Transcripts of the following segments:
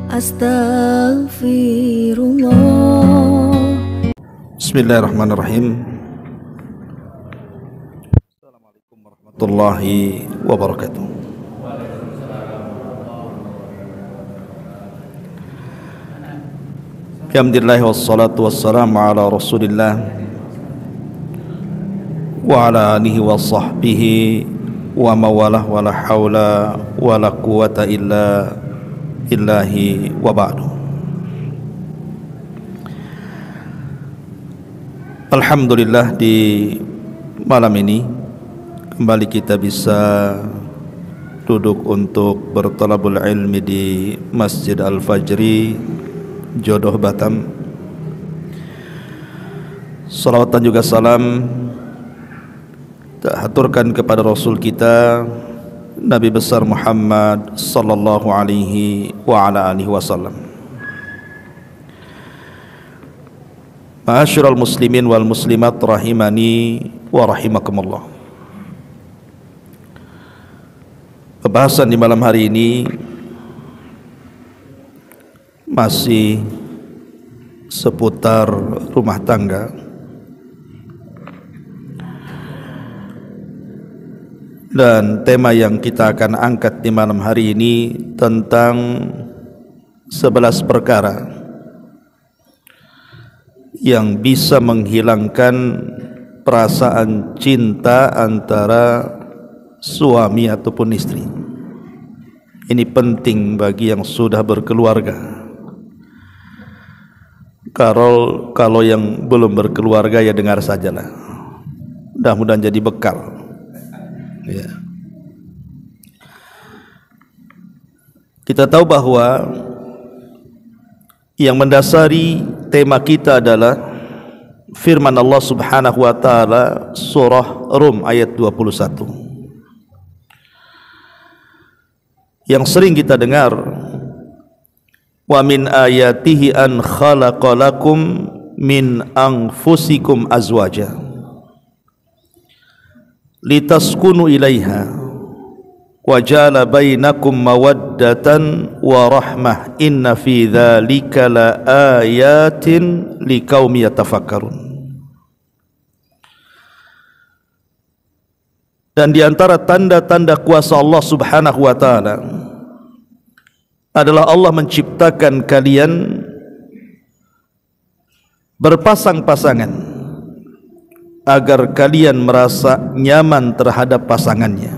Astaghfirullah. Bismillahirrahmanirrahim. Assalamualaikum warahmatullahi wabarakatuh. Alhamdulillah wassalatu wassalamu ala Rasulillah wa ala alihi wa sahbihi wa mawalah wa la hawla wa la quwata illa billahi wa ba'du. Alhamdulillah, di malam ini kembali kita bisa duduk untuk bertalabul ilmi di Masjid Al-Fajri Jodoh Batam. Salawat dan juga salam kita haturkan kepada Rasul kita Nabi besar Muhammad sallallahu alaihi wa ala alihi wasallam. Ma'asyiral muslimin wal muslimat rahimani wa rahimakumullah. Pembahasan di malam hari ini masih seputar rumah tangga, dan tema yang kita akan angkat di malam hari ini tentang 11 perkara yang bisa menghilangkan perasaan cinta antara suami ataupun istri. Ini penting bagi yang sudah berkeluarga. Kalau yang belum berkeluarga ya dengar sajalah. Mudah-mudahan jadi bekal. Ya. Kita tahu bahwa yang mendasari tema kita adalah firman Allah Subhanahu wa taala surah Rum ayat 21. Yang sering kita dengar, wa min ayatihi an khalaqalakum min anfusikum azwaja litaskunu ilaiha wa ja'ala bainakum mawaddatan wa rahmah inna fi dzalika la ayatin liqaumin yatafakkarun. Dan di antara tanda-tanda kuasa Allah Subhanahu wa taala adalah Allah menciptakan kalian berpasang-pasangan agar kalian merasa nyaman terhadap pasangannya.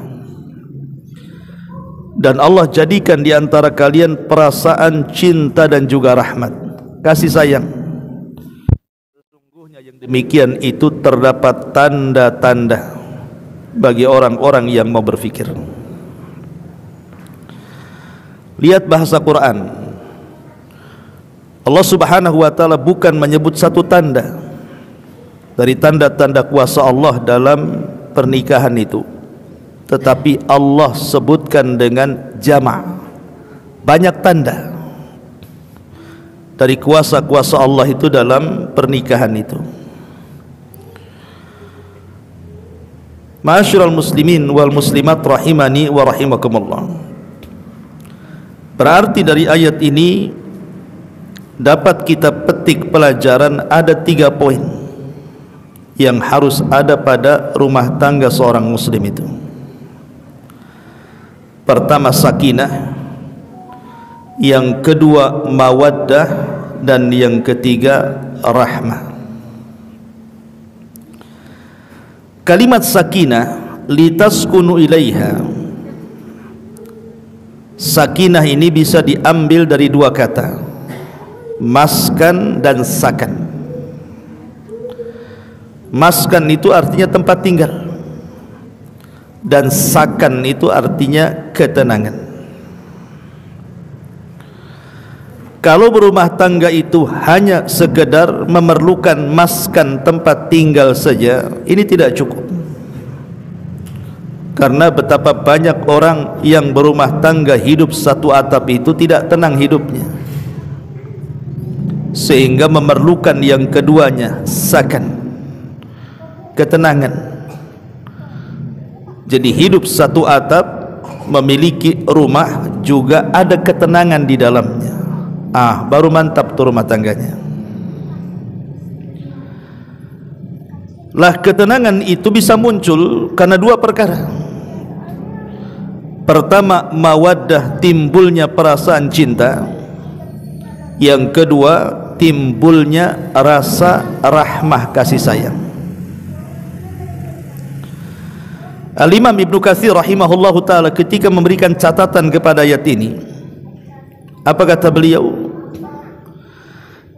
Dan Allah jadikan di antara kalian perasaan cinta dan juga rahmat, kasih sayang. Sesungguhnya yang demikian itu terdapat tanda-tanda bagi orang-orang yang mau berfikir. Lihat bahasa Quran. Allah Subhanahu wa taala bukan menyebut satu tanda dari tanda-tanda kuasa Allah dalam pernikahan itu, tetapi Allah sebutkan dengan jama', banyak tanda dari kuasa-kuasa Allah itu dalam pernikahan itu. Ma'asyiral muslimin wal muslimat rahimani wa rahimakumullah. Berarti dari ayat ini dapat kita petik pelajaran, ada 3 poin yang harus ada pada rumah tangga seorang muslim itu. Pertama sakinah, yang kedua mawaddah, dan yang ketiga rahmah. Kalimat sakinah, litaskunu ilaiha. Sakinah ini bisa diambil dari 2 kata, maskan dan sakan. Maskan itu artinya tempat tinggal, dan sakan itu artinya ketenangan. Kalau berumah tangga itu hanya sekedar memerlukan maskan, tempat tinggal saja, ini tidak cukup. Karena betapa banyak orang yang berumah tangga hidup satu atap itu tidak tenang hidupnya, sehingga memerlukan yang keduanya, sakan, ketenangan. Jadi hidup satu atap, memiliki rumah, juga ada ketenangan di dalamnya. baru mantap tuh rumah tangganya. Lah ketenangan itu bisa muncul karena dua perkara. Pertama, mawaddah, timbulnya perasaan cinta. Yang kedua, timbulnya rasa rahmah, kasih sayang. Al-Imam Ibnu Katsir rahimahullahu ta'ala ketika memberikan catatan kepada ayat ini, apa kata beliau?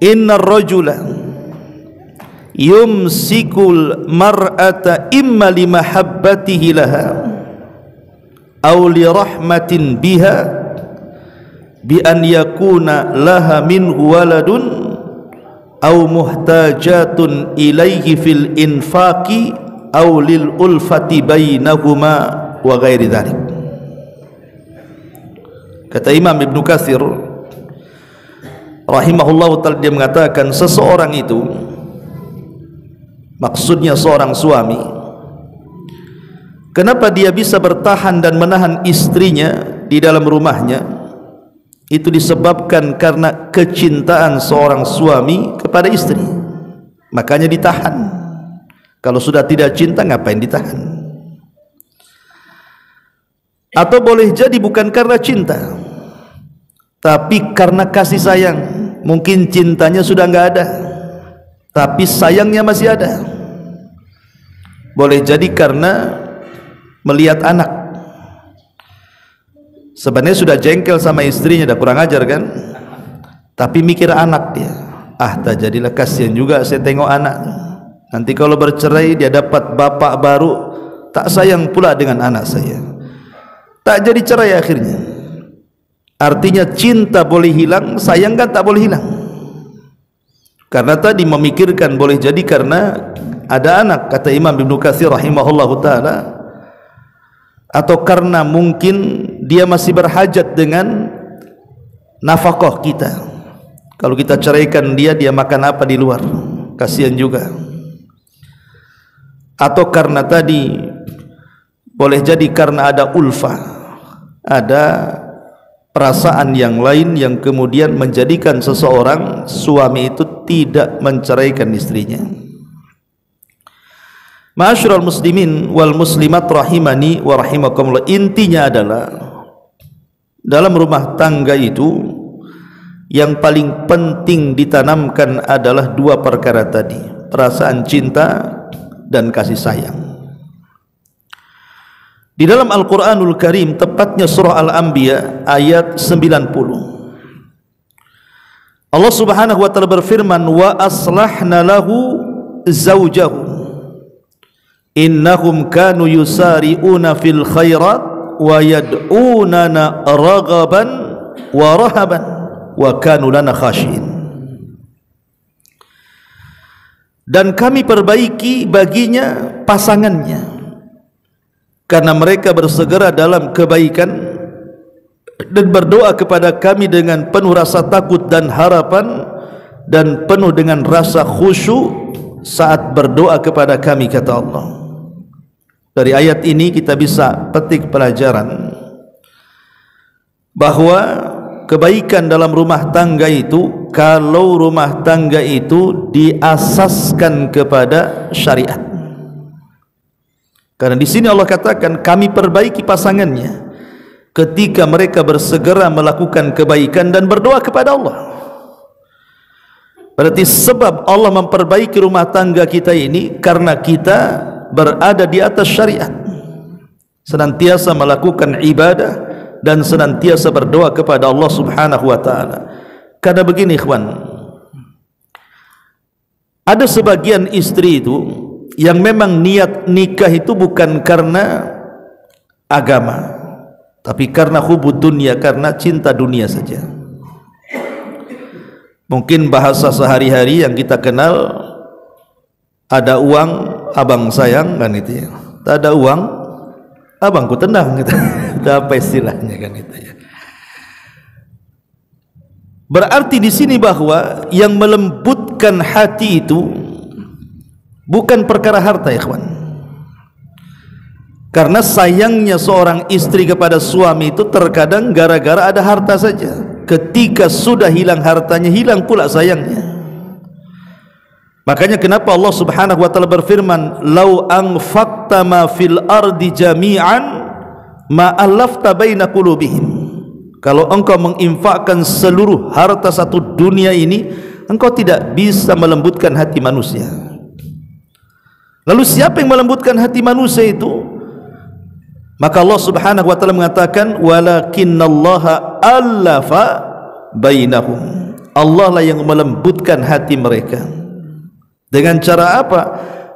Innar rajula yumsikul mar'ata imma limahabbatihi laha aw li rahmatin biha bi an yakuna laha minhu waladun aw muhtajatun ilaihi fil infaqi aw lil ulfati bainahuma wa ghairi dzalik. Kata Imam Ibnu Katsir rahimahullahu ta'ala, dia mengatakan seseorang itu, maksudnya seorang suami, kenapa dia bisa bertahan dan menahan istrinya di dalam rumahnya? Itu disebabkan karena kecintaan seorang suami kepada istri, makanya ditahan. Kalau sudah tidak cinta, ngapain ditahan? Atau boleh jadi bukan karena cinta, tapi karena kasih sayang. Mungkin cintanya sudah nggak ada, tapi sayangnya masih ada. Boleh jadi karena melihat anak, sebenarnya sudah jengkel sama istrinya, dah kurang ajar kan, tapi mikir anak dia. Tak jadilah, kasihan juga saya tengok anak. Nanti kalau bercerai dia dapat bapak baru, tak sayang pula dengan anak saya, tak jadi cerai akhirnya. Artinya cinta boleh hilang, sayang kan tak boleh hilang. Karena tadi memikirkan boleh jadi karena ada anak, kata Imam Ibnu Katsir rahimahullahu ta'ala, atau karena mungkin dia masih berhajat dengan nafkah kita. Kalau kita ceraikan dia, dia makan apa di luar, kasihan juga. Atau karena tadi boleh jadi karena ada ulfah, ada perasaan yang lain yang kemudian menjadikan seseorang suami itu tidak menceraikan istrinya. Ma'asyiral muslimin wal muslimat rahimani wa rahimakumullah, intinya adalah dalam rumah tangga itu yang paling penting ditanamkan adalah dua perkara tadi, perasaan cinta dan kasih sayang. Di dalam Al-Quranul Karim, tepatnya surah Al-Anbiya ayat 90, Allah subhanahu wa ta'ala berfirman, wa aslahna lahu zawjahu innahum kanu yusari'una fil khairat wa yad'unana raghaban wa rahaban wa kanu lana khashin. Dan kami perbaiki baginya pasangannya, karena mereka bersegera dalam kebaikan dan berdoa kepada kami dengan penuh rasa takut dan harapan, dan penuh dengan rasa khusyuk saat berdoa kepada kami, kata Allah. Dari ayat ini kita bisa petik pelajaran bahwa kebaikan dalam rumah tangga itu, kalau rumah tangga itu diasaskan kepada syariat. Karena di sini Allah katakan kami perbaiki pasangannya ketika mereka bersegera melakukan kebaikan dan berdoa kepada Allah. Berarti sebab Allah memperbaiki rumah tangga kita ini karena kita berada di atas syariat, senantiasa melakukan ibadah dan senantiasa berdoa kepada Allah subhanahu wa ta'ala. Karena begini ikhwan, ada sebagian istri itu yang memang niat nikah itu bukan karena agama, tapi karena hubud dunia, karena cinta dunia saja. Mungkin bahasa sehari-hari yang kita kenal, ada uang abang sayang, kan itu ya. Tak ada uang abangku tendang, gitu. Apa istilahnya kan itu ya. Berarti di sini bahwa yang melembutkan hati itu bukan perkara harta, ikhwan. Karena sayangnya seorang istri kepada suami itu terkadang gara-gara ada harta saja. Ketika sudah hilang hartanya, hilang pula sayangnya. Makanya kenapa Allah Subhanahu wa taala berfirman, "Lau anfaqta ma fil ardi jami'an ma allafta baina qulubihim." Kalau engkau menginfakkan seluruh harta satu dunia ini, engkau tidak bisa melembutkan hati manusia. Lalu siapa yang melembutkan hati manusia itu? Maka Allah Subhanahu wa taala mengatakan, "Walakinallaha allafa bainahum." Allah lah yang melembutkan hati mereka. Dengan cara apa?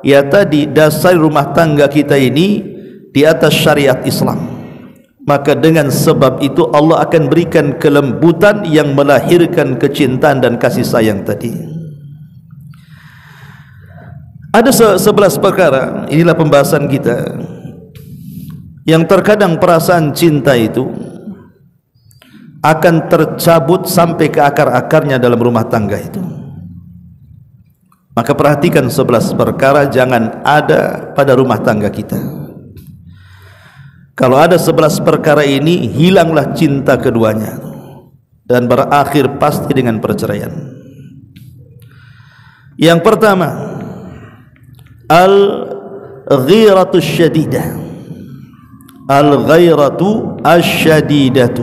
Ya tadi, dasar rumah tangga kita ini di atas syariat Islam. Maka dengan sebab itu Allah akan berikan kelembutan yang melahirkan kecintaan dan kasih sayang tadi. Ada 11 perkara, inilah pembahasan kita, yang terkadang perasaan cinta itu akan tercabut sampai ke akar-akarnya dalam rumah tangga itu. Maka perhatikan 11 perkara jangan ada pada rumah tangga kita. Kalau ada 11 perkara ini, hilanglah cinta keduanya dan berakhir pasti dengan perceraian. Yang pertama, al-ghiratu syadidah. Al-ghairatu asyadidatu,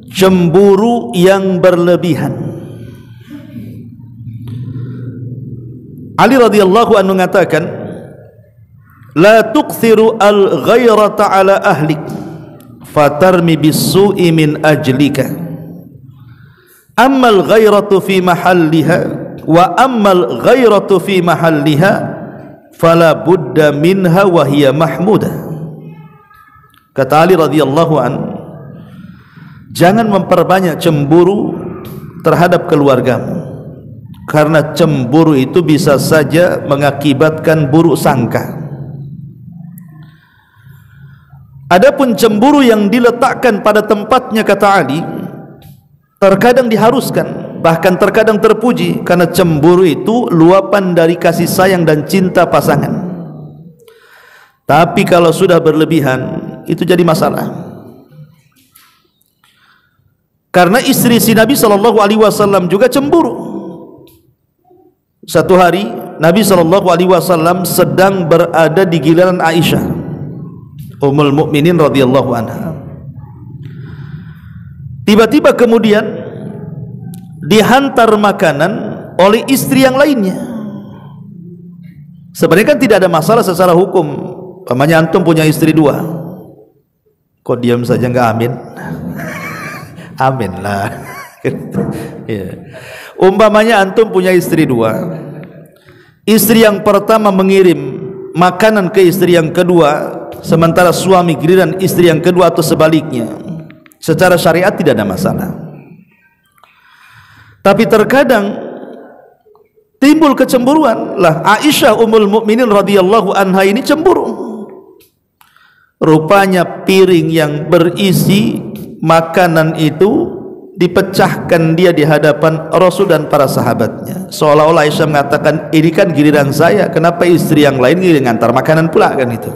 cemburu yang berlebihan. Ali radhiyallahu anhu mengatakan, la tukthiru al-ghairata ala ahlik fatarmi bis-su'i min ajlika. Amma al-ghairatu fi mahalliha wa amma al-ghairatu fi mahalliha fala budda minha wa hiya mahmudah. Kata Ali radhiyallahu an, jangan memperbanyak cemburu terhadap keluargamu, karena cemburu itu bisa saja mengakibatkan buruk sangka. Adapun cemburu yang diletakkan pada tempatnya, kata Ali, terkadang diharuskan, bahkan terkadang terpuji, karena cemburu itu luapan dari kasih sayang dan cinta pasangan. Tapi kalau sudah berlebihan, itu jadi masalah. Karena istri si Nabi SAW juga cemburu. Satu hari Nabi SAW sedang berada di giliran Aisyah, Ummul Mukminin radhiyallahu anha. Tiba-tiba kemudian dihantar makanan oleh istri yang lainnya. Sebenarnya kan tidak ada masalah secara hukum. Umpamanya antum punya istri 2, kok diam saja nggak amin? Amin lah. Ya. Umpamanya antum punya istri 2, istri yang pertama mengirim makanan ke istri yang kedua, sementara suami giliran istri yang kedua atau sebaliknya, secara syariat tidak ada masalah. Tapi terkadang timbul kecemburuan. Lah Aisyah Ummul Mukminin radhiyallahu anha ini cemburu. Rupanya piring yang berisi makanan itu dipecahkan dia di hadapan Rasul dan para sahabatnya. Seolah-olah Aisyah mengatakan, ini kan giliran saya, kenapa istri yang lain giliran ngantar makanan pula, kan itu.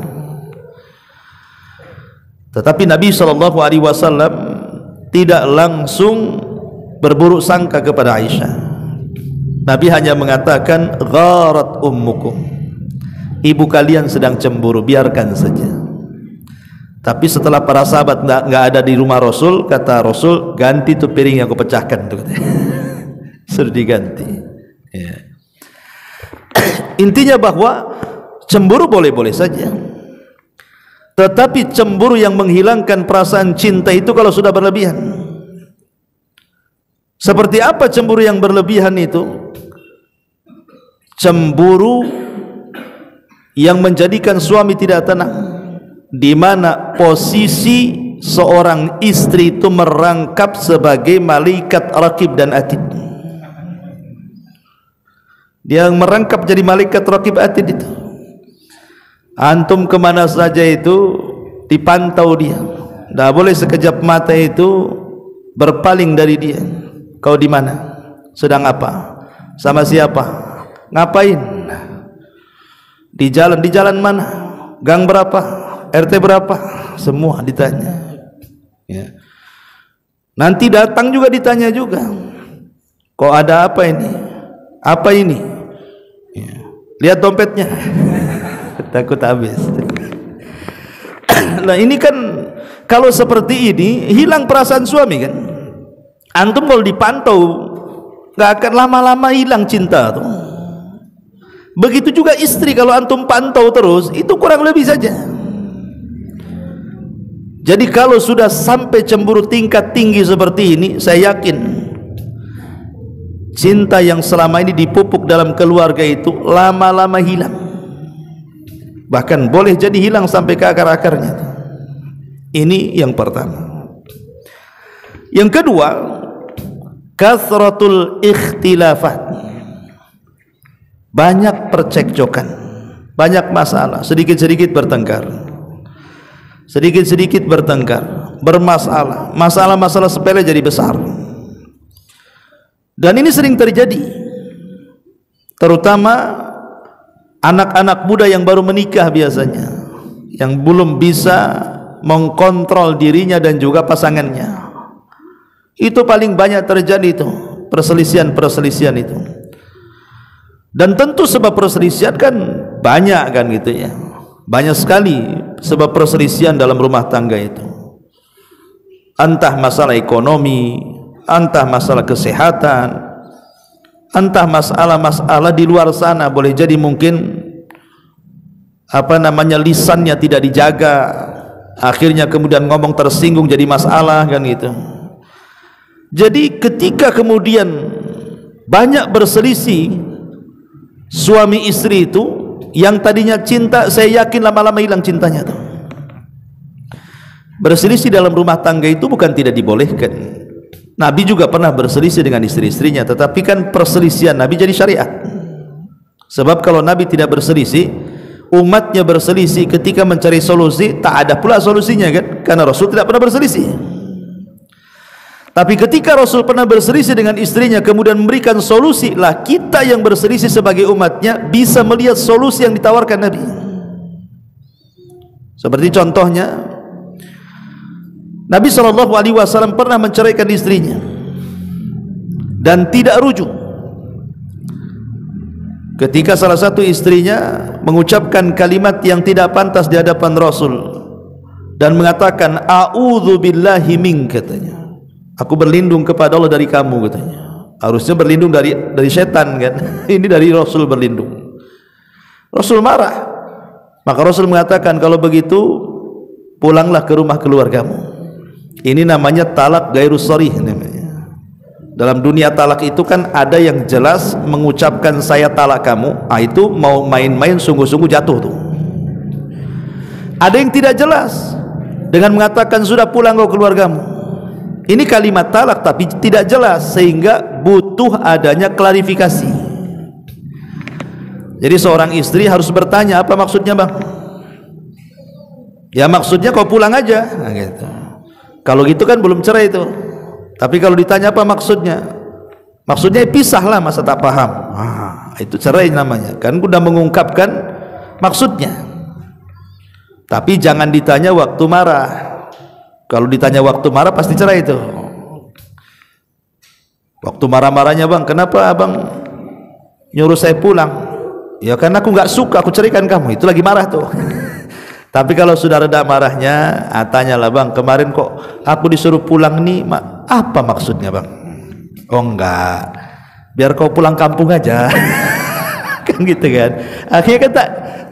Tetapi Nabi SAW tidak langsung berburuk sangka kepada Aisyah. Nabi hanya mengatakan, gharat ummukum, ibu kalian sedang cemburu, biarkan saja. Tapi setelah para sahabat nggak ada di rumah Rasul, kata Rasul, ganti tuh piring yang aku pecahkan tuh. Sudah diganti. Ya. Intinya bahwa cemburu boleh-boleh saja, tetapi cemburu yang menghilangkan perasaan cinta itu kalau sudah berlebihan. Seperti apa cemburu yang berlebihan itu? Cemburu yang menjadikan suami tidak tenang, di mana posisi seorang istri itu merangkap sebagai malaikat raqib dan atid. Dia merangkap jadi malaikat raqib atid itu. Antum kemana saja itu dipantau dia, tidak boleh sekejap mata itu berpaling dari dia. Kau di mana? Sedang apa? Sama siapa? Ngapain? Di jalan mana? Gang berapa? RT berapa? Semua ditanya. Ya. Nanti datang juga ditanya juga. Kok ada apa ini? Apa ini? Ya. Lihat dompetnya. Takut habis. Nah ini kan kalau seperti ini hilang perasaan suami kan. Antum kalau dipantau nggak akan lama-lama hilang cinta tuh. Begitu juga istri, kalau antum pantau terus itu kurang lebih saja. Jadi kalau sudah sampai cemburu tingkat tinggi seperti ini, saya yakin cinta yang selama ini dipupuk dalam keluarga itu lama-lama hilang. Bahkan boleh jadi hilang sampai ke akar-akarnya. Ini yang pertama. Yang kedua, kasratul ikhtilafat. Banyak percekcokan, banyak masalah, sedikit-sedikit bertengkar. Sedikit-sedikit bertengkar, bermasalah, masalah-masalah sepele jadi besar. Dan ini sering terjadi, terutama anak-anak muda yang baru menikah biasanya, yang belum bisa mengkontrol dirinya dan juga pasangannya. Itu paling banyak terjadi itu, perselisihan-perselisihan itu. Dan tentu sebab perselisihan kan banyak kan gitu ya. Banyak sekali sebab perselisihan dalam rumah tangga itu. Entah masalah ekonomi, entah masalah kesehatan, entah masalah-masalah di luar sana. Boleh jadi mungkin lisannya tidak dijaga, akhirnya kemudian ngomong tersinggung jadi masalah kan gitu. Jadi ketika kemudian banyak berselisih suami istri itu, yang tadinya cinta, saya yakin lama-lama hilang cintanya tuh. Berselisih dalam rumah tangga itu bukan tidak dibolehkan. Nabi juga pernah berselisih dengan istri-istrinya, tetapi kan perselisihan Nabi jadi syariat. Sebab kalau Nabi tidak berselisih, umatnya berselisih ketika mencari solusi, tak ada pula solusinya kan, karena Rasul tidak pernah berselisih. Tapi ketika Rasul pernah berselisih dengan istrinya kemudian memberikan solusi, lah kita yang berselisih sebagai umatnya bisa melihat solusi yang ditawarkan Nabi. Seperti contohnya, Nabi SAW pernah menceraikan istrinya dan tidak rujuk. Ketika salah satu istrinya mengucapkan kalimat yang tidak pantas di hadapan Rasul dan mengatakan a'udzubillahi mink, katanya, aku berlindung kepada Allah dari kamu, katanya. Harusnya berlindung dari setan kan. Ini dari Rasul berlindung. Rasul marah. Maka Rasul mengatakan, kalau begitu pulanglah ke rumah keluargamu. Ini namanya talak gairu sharih namanya. Dalam dunia talak itu kan ada yang jelas mengucapkan saya talak kamu, itu mau main-main sungguh-sungguh jatuh tuh. Ada yang tidak jelas dengan mengatakan sudah pulang kau keluargamu. Ini kalimat talak tapi tidak jelas, sehingga butuh adanya klarifikasi. Jadi seorang istri harus bertanya, apa maksudnya bang? Ya maksudnya kau pulang aja, nah, gitu. Kalau gitu kan belum cerai itu. Tapi kalau ditanya apa maksudnya? Maksudnya pisahlah, masa tak paham. Itu cerai namanya. Kan udah mengungkapkan maksudnya. Tapi jangan ditanya waktu marah. Kalau ditanya waktu marah pasti cerai itu. Waktu marah-marahnya, bang, kenapa abang nyuruh saya pulang? Ya karena aku nggak suka, aku ceraikan kamu. Itu lagi marah tuh. Tapi kalau sudah reda marahnya, tanyalah, bang, kemarin kok aku disuruh pulang nih, apa maksudnya bang? Oh enggak, biar kau pulang kampung aja. Kan gitu kan. Akhirnya kan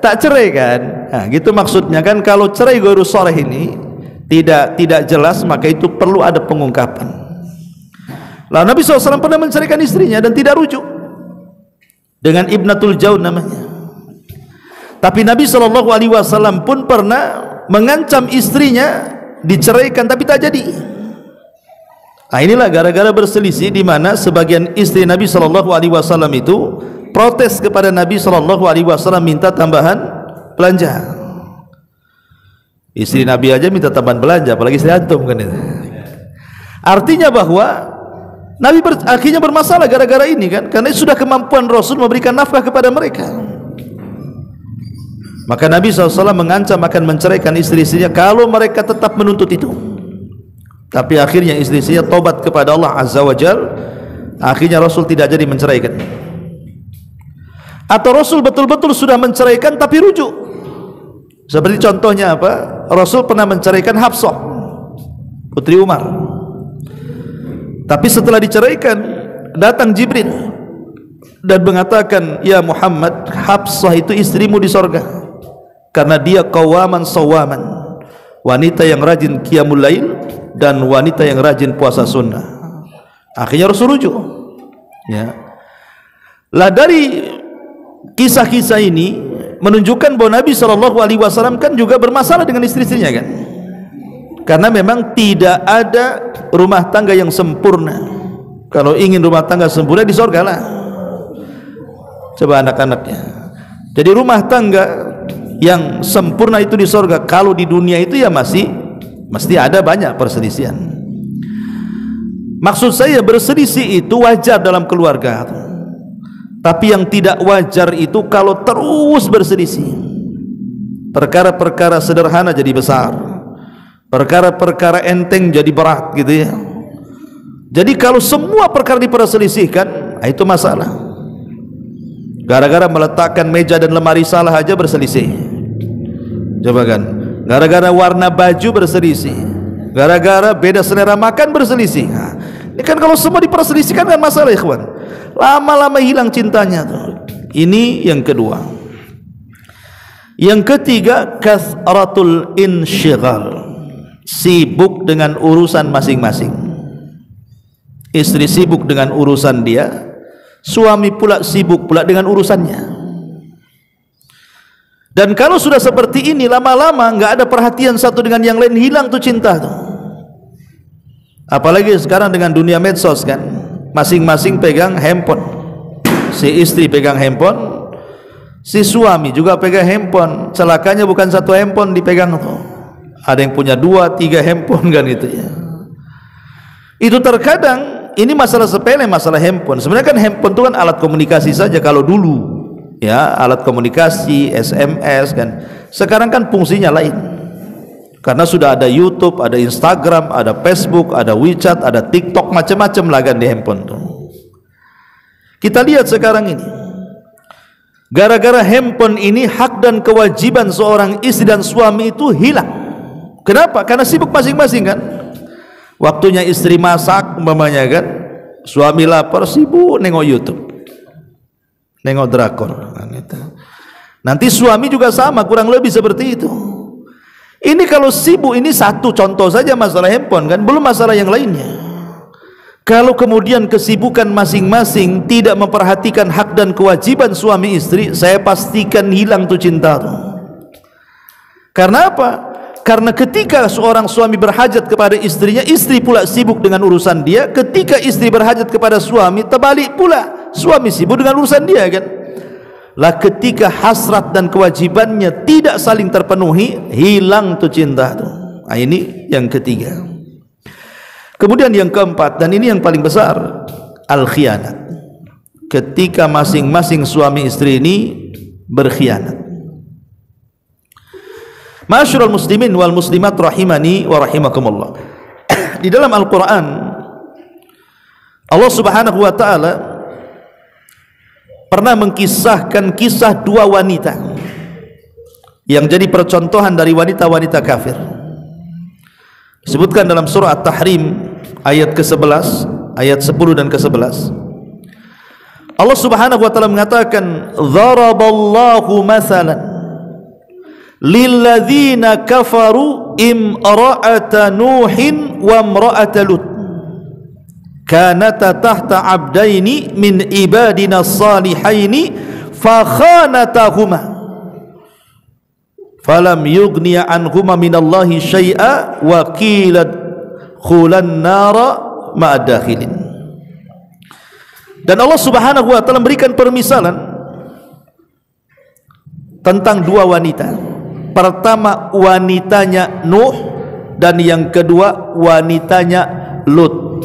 tak cerai kan. Nah, gitu maksudnya kan. Kalau cerai gairu sharih ini tidak jelas, maka itu perlu ada pengungkapan. Lalu Nabi SAW pernah menceraikan istrinya dan tidak rujuk dengan Ibnatul Jaun namanya. Tapi Nabi SAW pun pernah mengancam istrinya diceraikan tapi tak jadi. Nah inilah gara-gara berselisih, di mana sebagian istri Nabi SAW itu protes kepada Nabi SAW, minta tambahan belanja. Istri Nabi aja minta tambahan belanja, apalagi istri antum kan itu. Artinya bahwa Nabi akhirnya bermasalah gara-gara ini kan, karena sudah kemampuan Rasul memberikan nafkah kepada mereka. Maka Nabi SAW mengancam akan menceraikan istri-istrinya kalau mereka tetap menuntut itu. Tapi akhirnya istri-istrinya tobat kepada Allah Azza wa Jal. Akhirnya Rasul tidak jadi menceraikan. Atau Rasul betul-betul sudah menceraikan tapi rujuk. Seperti contohnya apa? Rasul pernah menceraikan Hafsah, putri Umar. Tapi setelah diceraikan, datang Jibril dan mengatakan, ya Muhammad, Hafsah itu istrimu di sorga karena dia qawaman sawaman, wanita yang rajin qiyamul lail dan wanita yang rajin puasa sunnah. Akhirnya Rasul rujuk, ya. Lah dari kisah-kisah ini menunjukkan bahwa Nabi SAW kan juga bermasalah dengan istri-istrinya kan, karena memang tidak ada rumah tangga yang sempurna. Kalau ingin rumah tangga sempurna di sorga lah, coba anak-anaknya. Jadi rumah tangga yang sempurna itu di sorga. Kalau di dunia itu ya mesti ada banyak perselisihan. Maksud saya berselisih itu wajar dalam keluarga, tapi yang tidak wajar itu kalau terus berselisih. Perkara-perkara sederhana jadi besar, perkara-perkara enteng jadi berat gitu ya. Jadi kalau semua perkara diperselisihkan, itu masalah. Gara-gara meletakkan meja dan lemari salah aja berselisih. Coba kan, gara-gara warna baju berselisih, gara-gara beda selera makan berselisih. Nah, ini kan kalau semua diperselisihkan kan masalah, ikhwan. Lama-lama hilang cintanya tuh. Ini yang kedua. Yang ketiga, kathratul insyighal, sibuk dengan urusan masing-masing. Istri sibuk dengan urusan dia, suami pula sibuk pula dengan urusannya. Dan kalau sudah seperti ini, lama-lama nggak ada perhatian satu dengan yang lain, hilang tuh cinta tuh. Apalagi sekarang dengan dunia medsos kan, masing-masing pegang handphone. Si istri pegang handphone, si suami juga pegang handphone. Celakanya bukan satu handphone dipegang tuh, ada yang punya 2, 3 handphone kan itu ya. Itu terkadang ini masalah sepele, masalah handphone. Sebenarnya kan handphone itu kan alat komunikasi saja kalau dulu, ya, alat komunikasi, SMS kan. Sekarang kan fungsinya lain, karena sudah ada YouTube, ada Instagram, ada Facebook, ada WeChat, ada TikTok, macam-macam lah kan di handphone tuh. Kita lihat sekarang ini, gara-gara handphone ini hak dan kewajiban seorang istri dan suami itu hilang. Kenapa? Karena sibuk masing-masing kan. Waktunya istri masak umpamanya kan, suami lapar sibuk nengok YouTube, nengok drakor kan itu. Nanti suami juga sama, kurang lebih seperti itu. Ini kalau sibuk, ini satu contoh saja masalah handphone kan, belum masalah yang lainnya. Kalau kemudian kesibukan masing-masing tidak memperhatikan hak dan kewajiban suami istri, saya pastikan hilang tuh cinta tuh. Karena apa? Karena ketika seorang suami berhajat kepada istrinya, istri pula sibuk dengan urusan dia. Ketika istri berhajat kepada suami, terbalik pula, suami sibuk dengan urusan dia kan. Lah ketika hasrat dan kewajibannya tidak saling terpenuhi, hilang tuh cinta tuh. Nah, ini yang ketiga. Kemudian yang keempat, dan ini yang paling besar, al-khianat. Ketika masing-masing suami istri ini berkhianat. Ma'asyiral muslimin wal muslimat rahimani wa rahimakumullah. Di dalam Al-Quran, Allah Subhanahu wa ta'ala pernah mengkisahkan kisah 2 wanita yang jadi percontohan dari wanita-wanita kafir. Disebutkan dalam surah At-Tahrim ayat ke-11, ayat 10 dan ke-11. Allah Subhanahu wa ta'ala mengatakan, "Dharaballahu mathalan lilladzina kafaru imra'ata nuhin wa imra'ata lut kanata tahta abdaini min ibadina salihaini fa khanatahuma falam yughniya anhuma minallahi syai'a wa qila khulan nara ma'ad dakhilin." Dan Allah Subhanahu wa ta'ala memberikan permisalan tentang 2 wanita. Pertama wanitanya Nuh, dan yang kedua wanitanya Lut.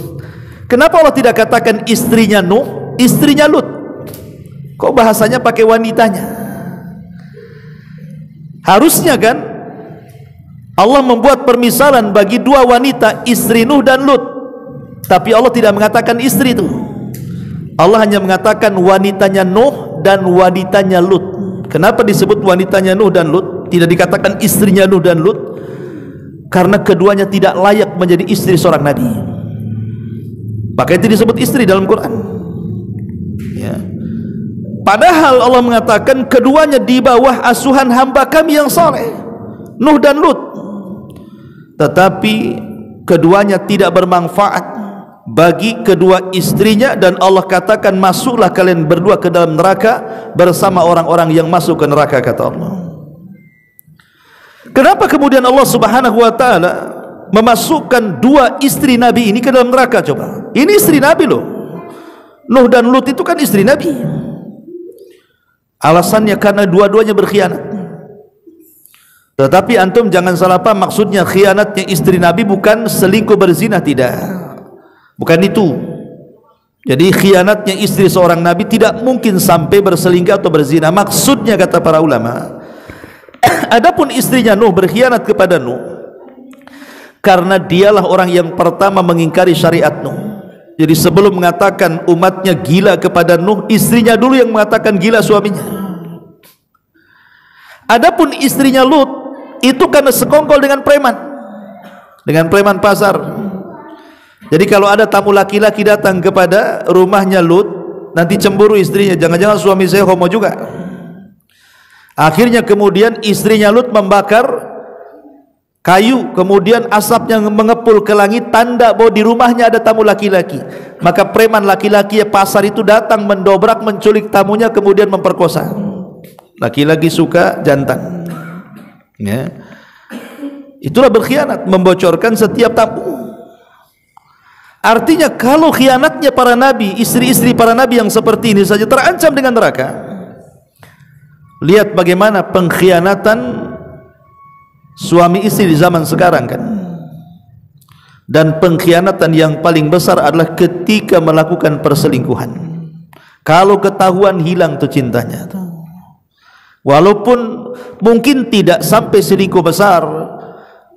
Kenapa Allah tidak katakan istrinya Nuh, istrinya Lut? Kok bahasanya pakai wanitanya? Harusnya kan Allah membuat permisalan bagi dua wanita, istri Nuh dan Lut, tapi Allah tidak mengatakan istri itu. Allah hanya mengatakan wanitanya Nuh dan wanitanya Lut. Kenapa disebut wanitanya Nuh dan Lut, tidak dikatakan istrinya Nuh dan Lut? Karena keduanya tidak layak menjadi istri seorang nabi. Maka itu disebut istri dalam Quran, ya. Padahal Allah mengatakan keduanya di bawah asuhan hamba kami yang saleh, Nuh dan Lut. Tetapi keduanya tidak bermanfaat bagi kedua istrinya, dan Allah katakan masuklah kalian berdua ke dalam neraka bersama orang-orang yang masuk ke neraka, kata Allah. Kenapa kemudian Allah Subhanahu wa taala memasukkan dua istri Nabi ini ke dalam neraka? Coba, ini istri Nabi loh. Nuh dan Lut itu kan istri Nabi. Alasannya karena dua-duanya berkhianat. Tetapi antum jangan salah paham, maksudnya khianatnya istri Nabi bukan selingkuh berzina, tidak. Bukan itu. Jadi khianatnya istri seorang Nabi tidak mungkin sampai berselingkuh atau berzina. Maksudnya kata para ulama, adapun istrinya Nuh berkhianat kepada Nuh karena dialah orang yang pertama mengingkari syariat Nuh. Jadi sebelum mengatakan umatnya gila kepada Nuh, istrinya dulu yang mengatakan gila suaminya. Adapun istrinya Lut itu karena sekongkol dengan preman pasar. Jadi kalau ada tamu laki-laki datang kepada rumahnya Lut, nanti cemburu istrinya, jangan-jangan suami saya homo juga. Akhirnya kemudian istrinya Lut membakar kayu, kemudian asapnya mengepul ke langit, tanda bahwa di rumahnya ada tamu laki-laki. Maka preman laki-laki pasar itu datang mendobrak, menculik tamunya, kemudian memperkosa. Laki-laki suka jantan, ya. Itulah berkhianat, membocorkan setiap tamu. Artinya kalau khianatnya para nabi, istri-istri para nabi yang seperti ini saja terancam dengan neraka, lihat bagaimana pengkhianatan suami istri di zaman sekarang kan. Dan pengkhianatan yang paling besar adalah ketika melakukan perselingkuhan. Kalau ketahuan, hilang tuh cintanya tuh. Walaupun mungkin tidak sampai selingkuh besar,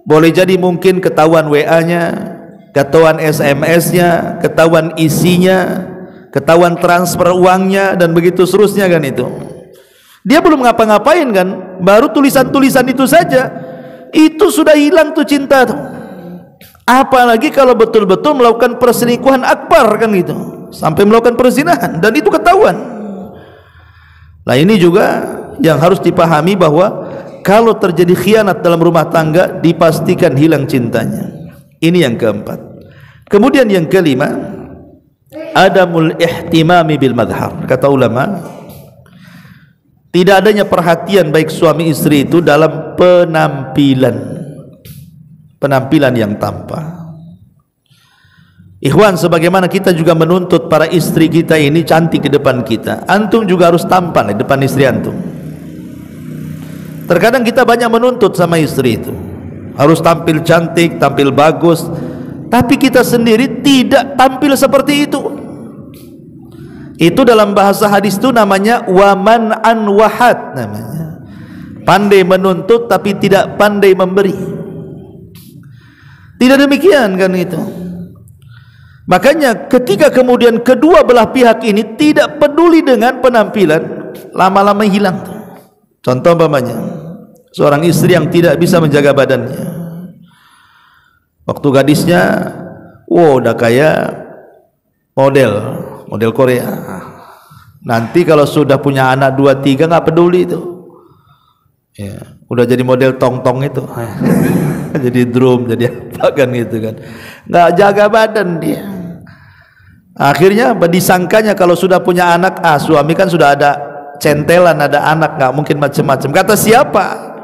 boleh jadi mungkin ketahuan WA-nya, ketahuan SMS-nya, ketahuan isinya, ketahuan transfer uangnya, dan begitu seterusnya kan. Itu dia belum ngapa-ngapain kan, baru tulisan-tulisan itu saja itu sudah hilang tuh cinta tuh. Apalagi kalau betul-betul melakukan perselingkuhan akbar kan gitu, sampai melakukan perzinahan, dan itu ketahuan. Nah ini juga yang harus dipahami, bahwa kalau terjadi khianat dalam rumah tangga dipastikan hilang cintanya. Ini yang keempat. Kemudian yang kelima, adamul ihtimami bil madhar. Kata ulama, tidak adanya perhatian baik suami istri itu dalam penampilan yang tampak. Ikhwan, sebagaimana kita juga menuntut para istri kita ini cantik di depan kita, antum juga harus tampan di depan istri antum. Terkadang kita banyak menuntut sama istri itu, harus tampil cantik, tampil bagus, tapi kita sendiri tidak tampil seperti itu. Itu dalam bahasa hadis itu namanya waman an wahad, namanya pandai menuntut tapi tidak pandai memberi. Tidak demikian kan itu. Makanya ketika kemudian kedua belah pihak ini tidak peduli dengan penampilan, lama-lama hilang tuh. Contoh umpamanya seorang istri yang tidak bisa menjaga badannya. Waktu gadisnya, wow, udah kayak model Korea. Nanti kalau sudah punya anak 2-3 nggak peduli itu. Ya, udah jadi model tong-tong itu. Jadi drum, jadi apa kan gitu kan. Nggak jaga badan dia. Akhirnya disangkanya kalau sudah punya anak, suami kan sudah ada centelan, ada anak, nggak mungkin macam-macam. Kata siapa?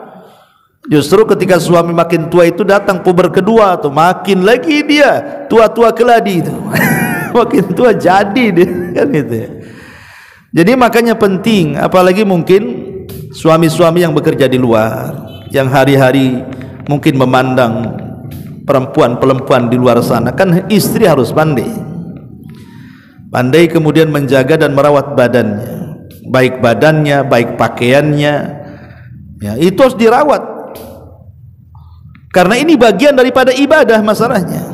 Justru ketika suami makin tua itu datang puber kedua tuh, makin lagi dia tua-tua keladi itu. Makin tua jadi dia kan gitu ya. Jadi makanya penting, apalagi mungkin suami-suami yang bekerja di luar, yang hari-hari mungkin memandang perempuan di luar sana, kan istri harus pandai kemudian menjaga dan merawat badannya, baik pakaiannya, Ya, itu harus dirawat. Karena ini bagian daripada ibadah masalahnya.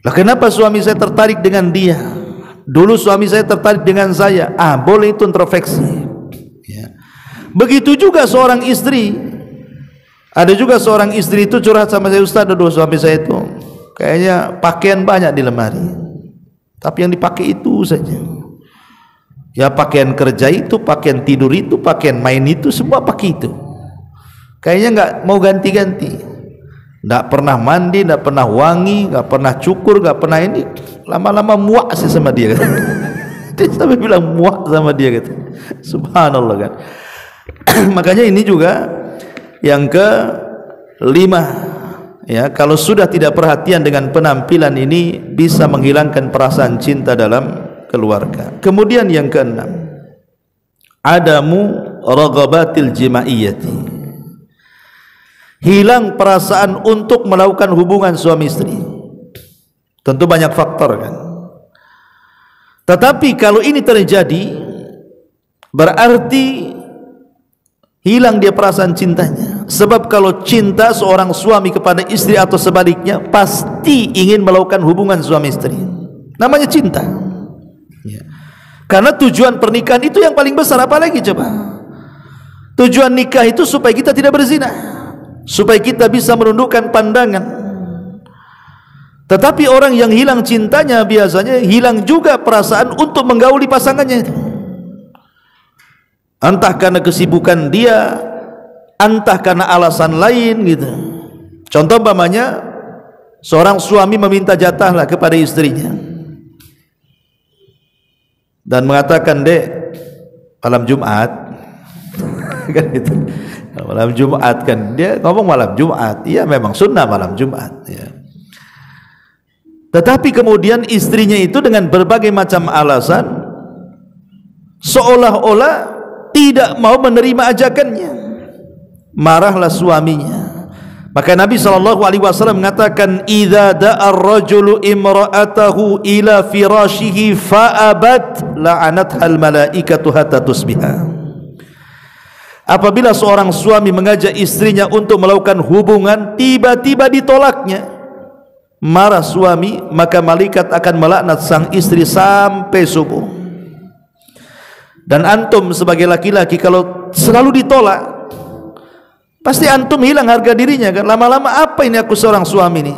Lah kenapa suami saya tertarik dengan dia? Dulu suami saya tertarik dengan saya. Boleh itu introspeksi. Ya. Begitu juga seorang istri. Ada juga seorang istri itu curhat sama saya, Ustaz, aduh suami saya itu kayaknya pakaian banyak di lemari. Tapi yang dipakai itu saja. Ya pakaian kerja itu, pakaian tidur itu, pakaian main itu, semua pakai itu. Kayaknya nggak mau ganti-ganti, nggak pernah mandi, nggak pernah wangi, nggak pernah cukur, nggak pernah ini. Lama-lama muak sih sama dia. Dia sampai bilang muak sama dia gitu. Subhanallah kan. Makanya ini juga yang kelima, ya, kalau sudah tidak perhatian dengan penampilan ini bisa menghilangkan perasaan cinta dalam keluarga. Kemudian yang keenam, adamu raghabatil jimaiyati, hilang perasaan untuk melakukan hubungan suami istri. Tentu banyak faktor kan. Tetapi kalau ini terjadi, berarti hilang dia perasaan cintanya. Sebab kalau cinta seorang suami kepada istri atau sebaliknya, pasti ingin melakukan hubungan suami istri. Namanya cinta. Ya. Karena tujuan pernikahan itu yang paling besar. Apalagi coba, tujuan nikah itu supaya kita tidak berzina, supaya kita bisa menundukkan pandangan. Tetapi orang yang hilang cintanya biasanya hilang juga perasaan untuk menggauli pasangannya itu. Entah karena kesibukan dia, entah karena alasan lain gitu. Contoh umpamanya seorang suami meminta jatahlah kepada istrinya dan mengatakan, "Dek, malam Jumat." Kan itu. Malam Jumat kan, dia ngomong malam Jumat. Iya memang sunnah malam Jumat, ya. Tetapi kemudian istrinya itu dengan berbagai macam alasan seolah-olah tidak mau menerima ajakannya. Marahlah suaminya. Maka Nabi SAW mengatakan, "Idza da'a ar-rajulu imra'atahu ila firashihi fa'abat la'anathal malaikatu hatta tusbiha." Apabila seorang suami mengajak istrinya untuk melakukan hubungan, tiba-tiba ditolaknya, marah suami, maka malaikat akan melaknat sang istri sampai subuh. Dan antum sebagai laki-laki kalau selalu ditolak, pasti antum hilang harga dirinya kan. Lama-lama apa ini aku seorang suami ini.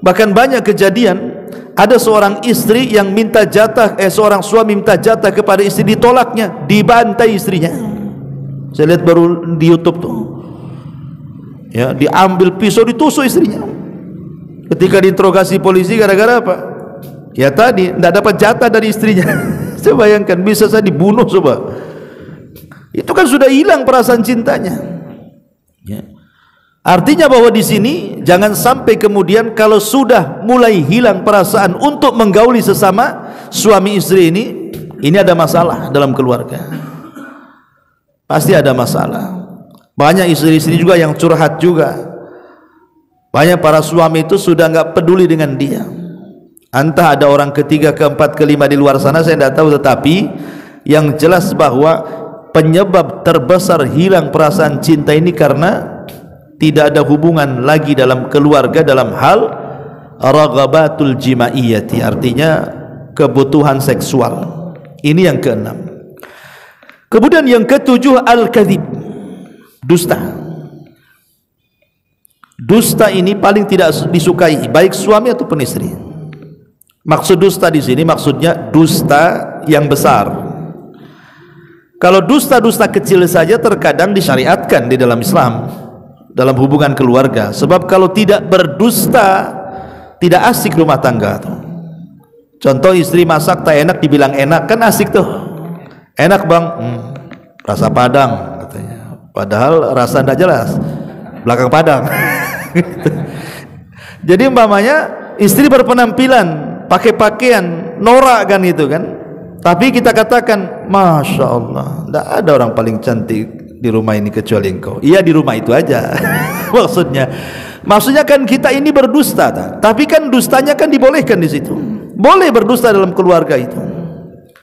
Bahkan banyak kejadian ada seorang istri yang minta jatah, seorang suami minta jatah kepada istri, ditolaknya, dibantai istrinya. Saya lihat baru di YouTube tuh, ya, diambil pisau ditusuk istrinya. Ketika diinterogasi polisi, gara-gara apa? Ya tadi tidak dapat jatah dari istrinya. Saya bayangkan bisa saya dibunuh coba. Itu kan sudah hilang perasaan cintanya. Ya. Artinya bahwa di sini jangan sampai kemudian kalau sudah mulai hilang perasaan untuk menggauli sesama suami istri ini ada masalah dalam keluarga. Pasti ada masalah. Banyak istri-istri juga yang curhat juga. Banyak para suami itu sudah nggak peduli dengan dia. Entah ada orang ketiga, keempat, kelima di luar sana, saya tidak tahu. Tetapi yang jelas bahwa penyebab terbesar hilang perasaan cinta ini karena tidak ada hubungan lagi dalam keluarga dalam hal raghabatul jimaiyati, artinya kebutuhan seksual. Ini yang keenam. Kemudian yang ketujuh, al-kadzib, dusta. Dusta ini paling tidak disukai baik suami ataupun istri. Maksud dusta di sini maksudnya dusta yang besar. Kalau dusta-dusta kecil saja terkadang disyariatkan di dalam Islam dalam hubungan keluarga. Sebab kalau tidak berdusta tidak asik rumah tangga tuh. Contoh istri masak tak enak dibilang enak, kan asik tuh. Enak bang, rasa Padang katanya. Padahal rasa tidak jelas, belakang Padang. Jadi umpamanya istri berpenampilan pakai pakaian norak kan itu kan, tapi kita katakan Masya Allah, tidak ada orang paling cantik di rumah ini kecuali engkau. Iya di rumah itu aja. Maksudnya kan kita ini berdusta, tapi kan dustanya kan dibolehkan di situ. Boleh berdusta dalam keluarga itu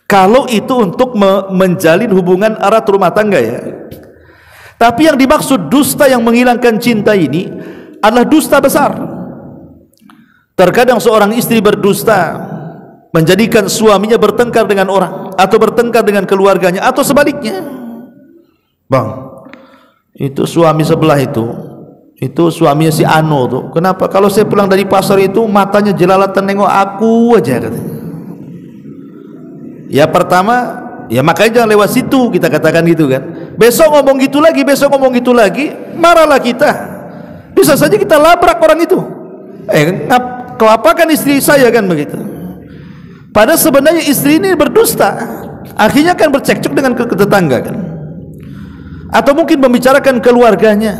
kalau itu untuk menjalin hubungan erat rumah tangga, ya. Tapi yang dimaksud dusta yang menghilangkan cinta ini adalah dusta besar. Terkadang seorang istri berdusta, menjadikan suaminya bertengkar dengan orang, atau bertengkar dengan keluarganya, atau sebaliknya. Bang, itu suami sebelah itu suaminya si Ano tuh. Kenapa? Kalau saya pulang dari pasar itu matanya jelalatan nengok aku aja, katanya. Ya pertama, ya makanya jangan lewat situ, kita katakan gitu kan. Besok ngomong gitu lagi, besok ngomong gitu lagi, marahlah kita. Bisa saja kita labrak orang itu. Kau apakan istri saya, kan begitu. Padahal sebenarnya istri ini berdusta, akhirnya kan bercekcok dengan tetangga kan. Atau mungkin membicarakan keluarganya,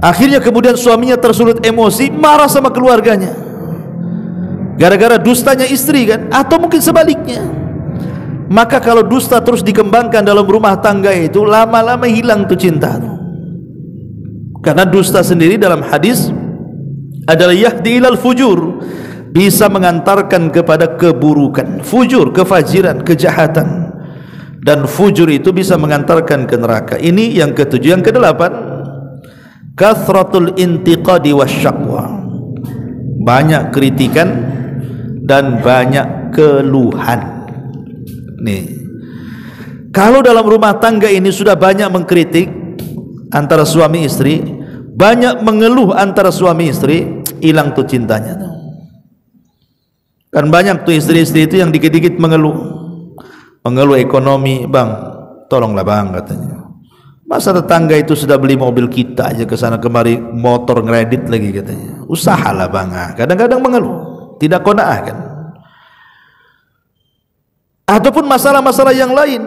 akhirnya kemudian suaminya tersulut emosi, marah sama keluarganya gara-gara dustanya istri kan. Atau mungkin sebaliknya. Maka kalau dusta terus dikembangkan dalam rumah tangga itu, lama-lama hilang tuh cinta tuh. Karena dusta sendiri dalam hadis adalah yahdi ilal fujur, bisa mengantarkan kepada keburukan. Fujur, kefajiran, kejahatan. Dan fujur itu bisa mengantarkan ke neraka. Ini yang ketujuh. Yang kedelapan, kathratul intiqadi wasyaqwa, banyak kritikan dan banyak keluhan. Nih, kalau dalam rumah tangga ini sudah banyak mengkritik antara suami istri, banyak mengeluh antara suami istri, hilang tuh cintanya tuh. Kan banyak tuh istri-istri itu yang dikit-dikit mengeluh ekonomi. Bang, tolonglah bang, katanya. Masa tetangga itu sudah beli mobil kita aja ke sana kemari, motor ngeredit lagi, katanya. Usahalah bang. Kadang-kadang mengeluh, tidak qanaah kan. Ataupun masalah-masalah yang lain,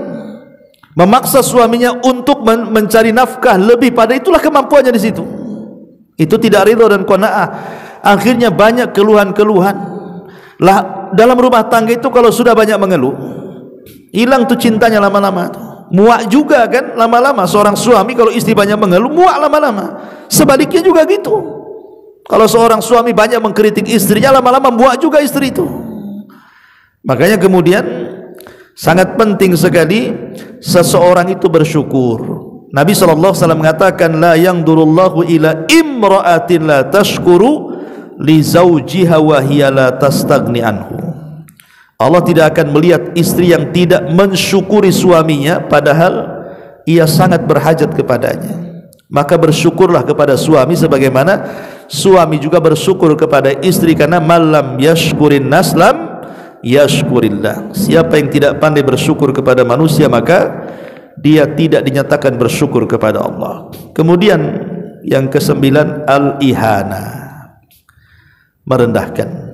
memaksa suaminya untuk mencari nafkah lebih pada itulah kemampuannya di situ. Itu tidak ridho dan qanaah. Akhirnya banyak keluhan-keluhan. Lah, dalam rumah tangga itu kalau sudah banyak mengeluh, hilang tuh cintanya lama-lama tuh. Muak juga kan lama-lama. Seorang suami kalau istri banyak mengeluh, muak lama-lama. Sebaliknya juga gitu. Kalau seorang suami banyak mengkritik istrinya, lama-lama muak juga istri itu. Makanya kemudian sangat penting sekali seseorang itu bersyukur. Nabi SAW mengatakan, la yangdurullahu ila imra'atin la tashkuru li zawjiha wa hiya la tastagni anhu. Allah tidak akan melihat istri yang tidak mensyukuri suaminya padahal ia sangat berhajat kepadanya. Maka bersyukurlah kepada suami sebagaimana suami juga bersyukur kepada istri, karena malam yashkurin naslam yashkurillah. Siapa yang tidak pandai bersyukur kepada manusia, maka dia tidak dinyatakan bersyukur kepada Allah. Kemudian yang kesembilan, al-ihana, merendahkan.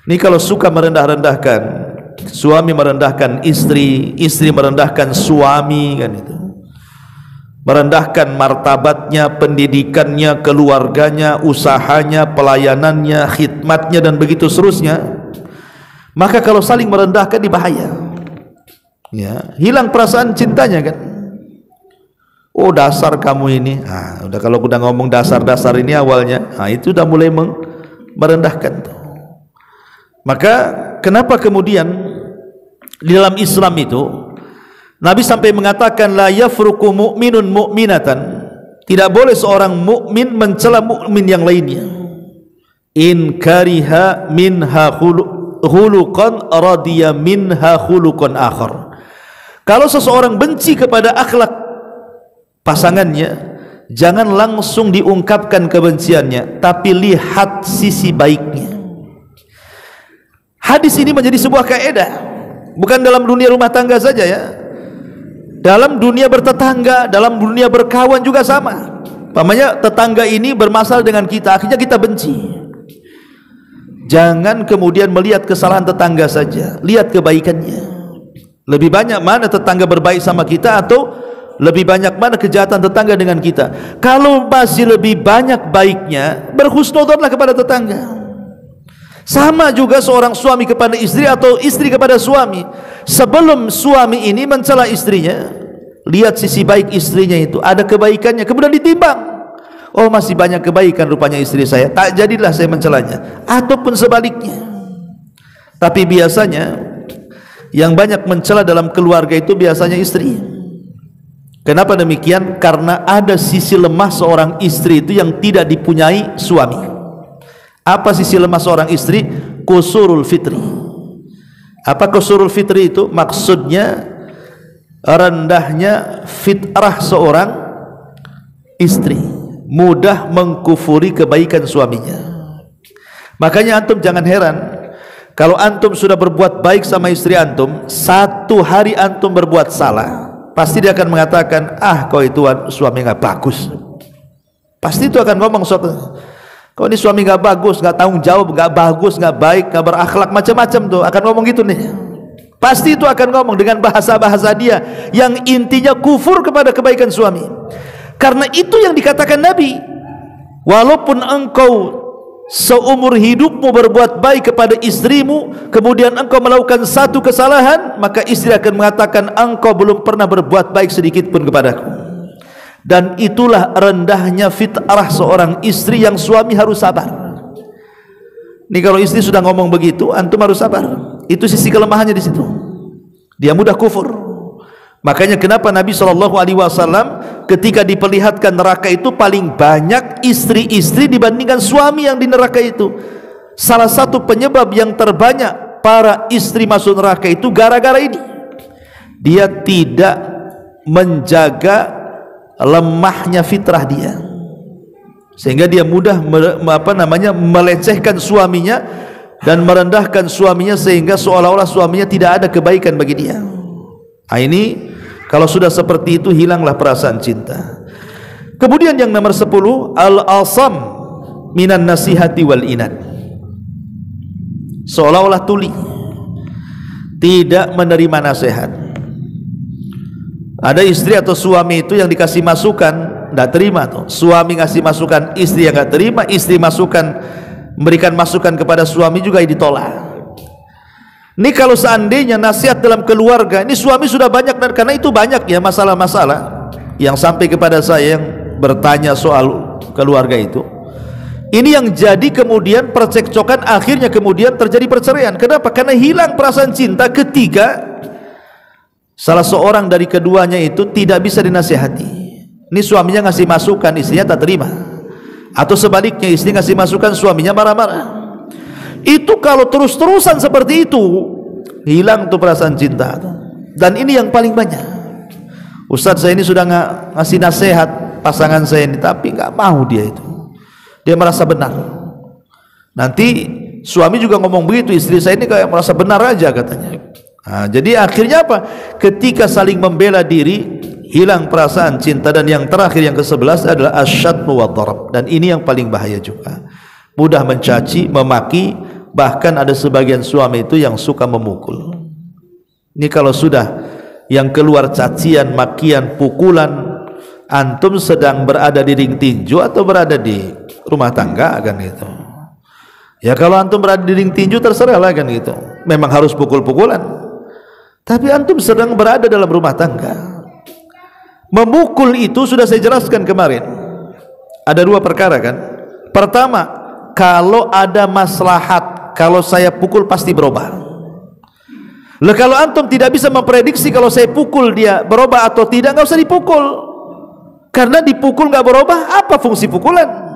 Ini kalau suka merendah-rendahkan, suami merendahkan istri, istri merendahkan suami, kan itu. Merendahkan martabatnya, pendidikannya, keluarganya, usahanya, pelayanannya, khidmatnya, dan begitu seterusnya. Maka kalau saling merendahkan, dibahaya. Ya, hilang perasaan cintanya kan. Oh, dasar kamu ini. Udah kalau udah ngomong dasar-dasar ini awalnya, itu udah mulai merendahkan tuh. Maka kenapa kemudian di dalam Islam itu Nabi sampai mengatakan la yafruqu mu'minun mu'minatan, tidak boleh seorang mukmin mencela mukmin yang lainnya. In kariha minha khuluqan radiya minha khuluqan akhar. Kalau seseorang benci kepada akhlak pasangannya, jangan langsung diungkapkan kebenciannya, tapi lihat sisi baiknya. Hadis ini menjadi sebuah kaidah, bukan dalam dunia rumah tangga saja ya, dalam dunia bertetangga, dalam dunia berkawan juga sama. Pamannya tetangga ini bermasalah dengan kita, akhirnya kita benci. Jangan kemudian melihat kesalahan tetangga saja, lihat kebaikannya. Lebih banyak mana tetangga berbaik sama kita, atau lebih banyak mana kejahatan tetangga dengan kita. Kalau masih lebih banyak baiknya, berhusnudzonlah kepada tetangga. Sama juga seorang suami kepada istri atau istri kepada suami. Sebelum suami ini mencela istrinya, lihat sisi baik istrinya itu, ada kebaikannya, kemudian ditimbang. Oh, masih banyak kebaikan rupanya istri saya, tak jadilah saya mencelanya. Ataupun sebaliknya. Tapi biasanya yang banyak mencela dalam keluarga itu biasanya istri. Kenapa demikian? Karena ada sisi lemah seorang istri itu yang tidak dipunyai suami. Apa sisi lemah seorang istri? Qusurul fitri. Apa qusurul fitri itu? Maksudnya rendahnya fitrah seorang istri, mudah mengkufuri kebaikan suaminya. Makanya antum jangan heran kalau antum sudah berbuat baik sama istri antum, satu hari antum berbuat salah, pasti dia akan mengatakan, ah kau itu suami nggak bagus. Pasti itu akan ngomong suatu, kau ini suami nggak bagus, nggak tanggung jawab, nggak bagus, nggak baik, nggak berakhlak, macam-macam tuh akan ngomong gitu nih. Pasti itu akan ngomong dengan bahasa-bahasa dia yang intinya kufur kepada kebaikan suami. Karena itu yang dikatakan Nabi, walaupun engkau seumur hidupmu berbuat baik kepada istrimu, kemudian engkau melakukan satu kesalahan, maka istri akan mengatakan engkau belum pernah berbuat baik sedikit pun kepadaku. Dan itulah rendahnya fitrah seorang istri yang suami harus sabar. Ini kalau istri sudah ngomong begitu, antum harus sabar. Itu sisi kelemahannya di situ. Dia mudah kufur. Makanya kenapa Nabi SAW ketika diperlihatkan neraka itu paling banyak istri-istri dibandingkan suami yang di neraka itu. Salah satu penyebab yang terbanyak para istri masuk neraka itu gara-gara ini. Dia tidak menjaga lemahnya fitrah dia, sehingga dia mudah melecehkan suaminya dan merendahkan suaminya, sehingga seolah-olah suaminya tidak ada kebaikan bagi dia. Nah, ini kalau sudah seperti itu hilanglah perasaan cinta. Kemudian yang nomor 10, al-asam minan nasihati wal inad. Seolah-olah tuli, tidak menerima nasihat. Ada istri atau suami itu yang dikasih masukan tidak terima tuh. Suami ngasih masukan, istri yang nggak terima. Istri memberikan masukan kepada suami juga ditolak. Ini kalau seandainya nasihat dalam keluarga, ini suami sudah banyak, dan karena itu banyak ya masalah-masalah yang sampai kepada saya yang bertanya soal keluarga itu. Ini yang jadi kemudian percekcokan, akhirnya kemudian terjadi perceraian. Kenapa? Karena hilang perasaan cinta ketika salah seorang dari keduanya itu tidak bisa dinasihati. Ini suaminya ngasih masukan, istrinya tak terima. Atau sebaliknya, istri ngasih masukan, suaminya marah-marah. Itu kalau terus-terusan seperti itu, hilang tuh perasaan cinta. Dan ini yang paling banyak. Ustadz, saya ini sudah ngasih nasihat pasangan saya ini, tapi nggak mau dia itu. Dia merasa benar. Nanti suami juga ngomong begitu, istri saya ini kayak merasa benar aja katanya. Nah, jadi akhirnya apa? Ketika saling membela diri, hilang perasaan cinta. Dan yang terakhir, yang ke-11 adalah asyatmu wa dharab. Dan ini yang paling bahaya juga, mudah mencaci, memaki, bahkan ada sebagian suami itu yang suka memukul. Ini kalau sudah yang keluar cacian, makian, pukulan, antum sedang berada di ring tinju atau berada di rumah tangga kan gitu. Ya kalau antum berada di ring tinju terserah lah kan gitu, memang harus pukul-pukulan. Tapi antum sedang berada dalam rumah tangga. Memukul itu sudah saya jelaskan kemarin, ada dua perkara kan. Pertama, kalau ada maslahat, kalau saya pukul pasti berubah. Lah kalau antum tidak bisa memprediksi kalau saya pukul dia berubah atau tidak, nggak usah dipukul. Karena dipukul nggak berubah, apa fungsi pukulan?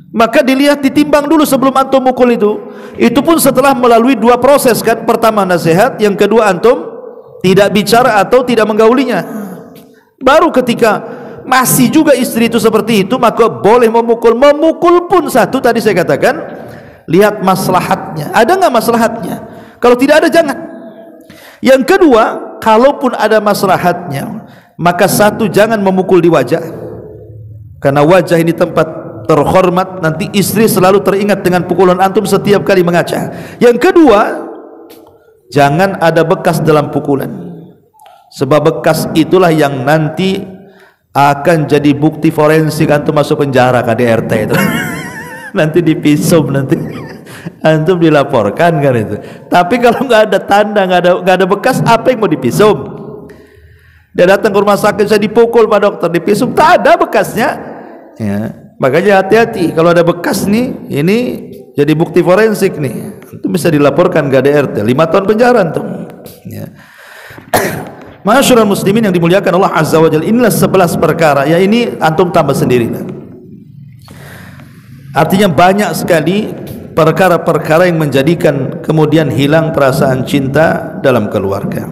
Maka dilihat, ditimbang dulu sebelum antum mukul itu. Itu pun setelah melalui dua proses kan. Pertama nasihat, yang kedua antum tidak bicara atau tidak menggaulinya. Baru ketika masih juga istri itu seperti itu, maka boleh memukul. Memukul pun satu, tadi saya katakan, lihat maslahatnya. Ada nggak maslahatnya? Kalau tidak ada, jangan. Yang kedua, kalaupun ada maslahatnya, maka satu, jangan memukul di wajah, karena wajah ini tempat terhormat. Nanti istri selalu teringat dengan pukulan antum setiap kali mengaca. Yang kedua, jangan ada bekas dalam pukulan, sebab bekas itulah yang nanti akan jadi bukti forensik antum masuk penjara, KDRT itu. Nanti dipisum, nanti antum dilaporkan kan itu. Tapi kalau nggak ada tanda, nggak ada bekas, apa yang mau dipisum? Dia datang ke rumah sakit, saya dipukul Pak Dokter, dipisum, tak ada bekasnya ya. Makanya hati-hati kalau ada bekas nih, ini jadi bukti forensik nih, itu bisa dilaporkan ke KDRT, 5 tahun penjara tuh ya. Ma'asyiral muslimin yang dimuliakan Allah Azza wa Jalla, inilah 11 perkara. Ya ini antum tambah sendiri. Artinya banyak sekali perkara-perkara yang menjadikan kemudian hilang perasaan cinta dalam keluarga.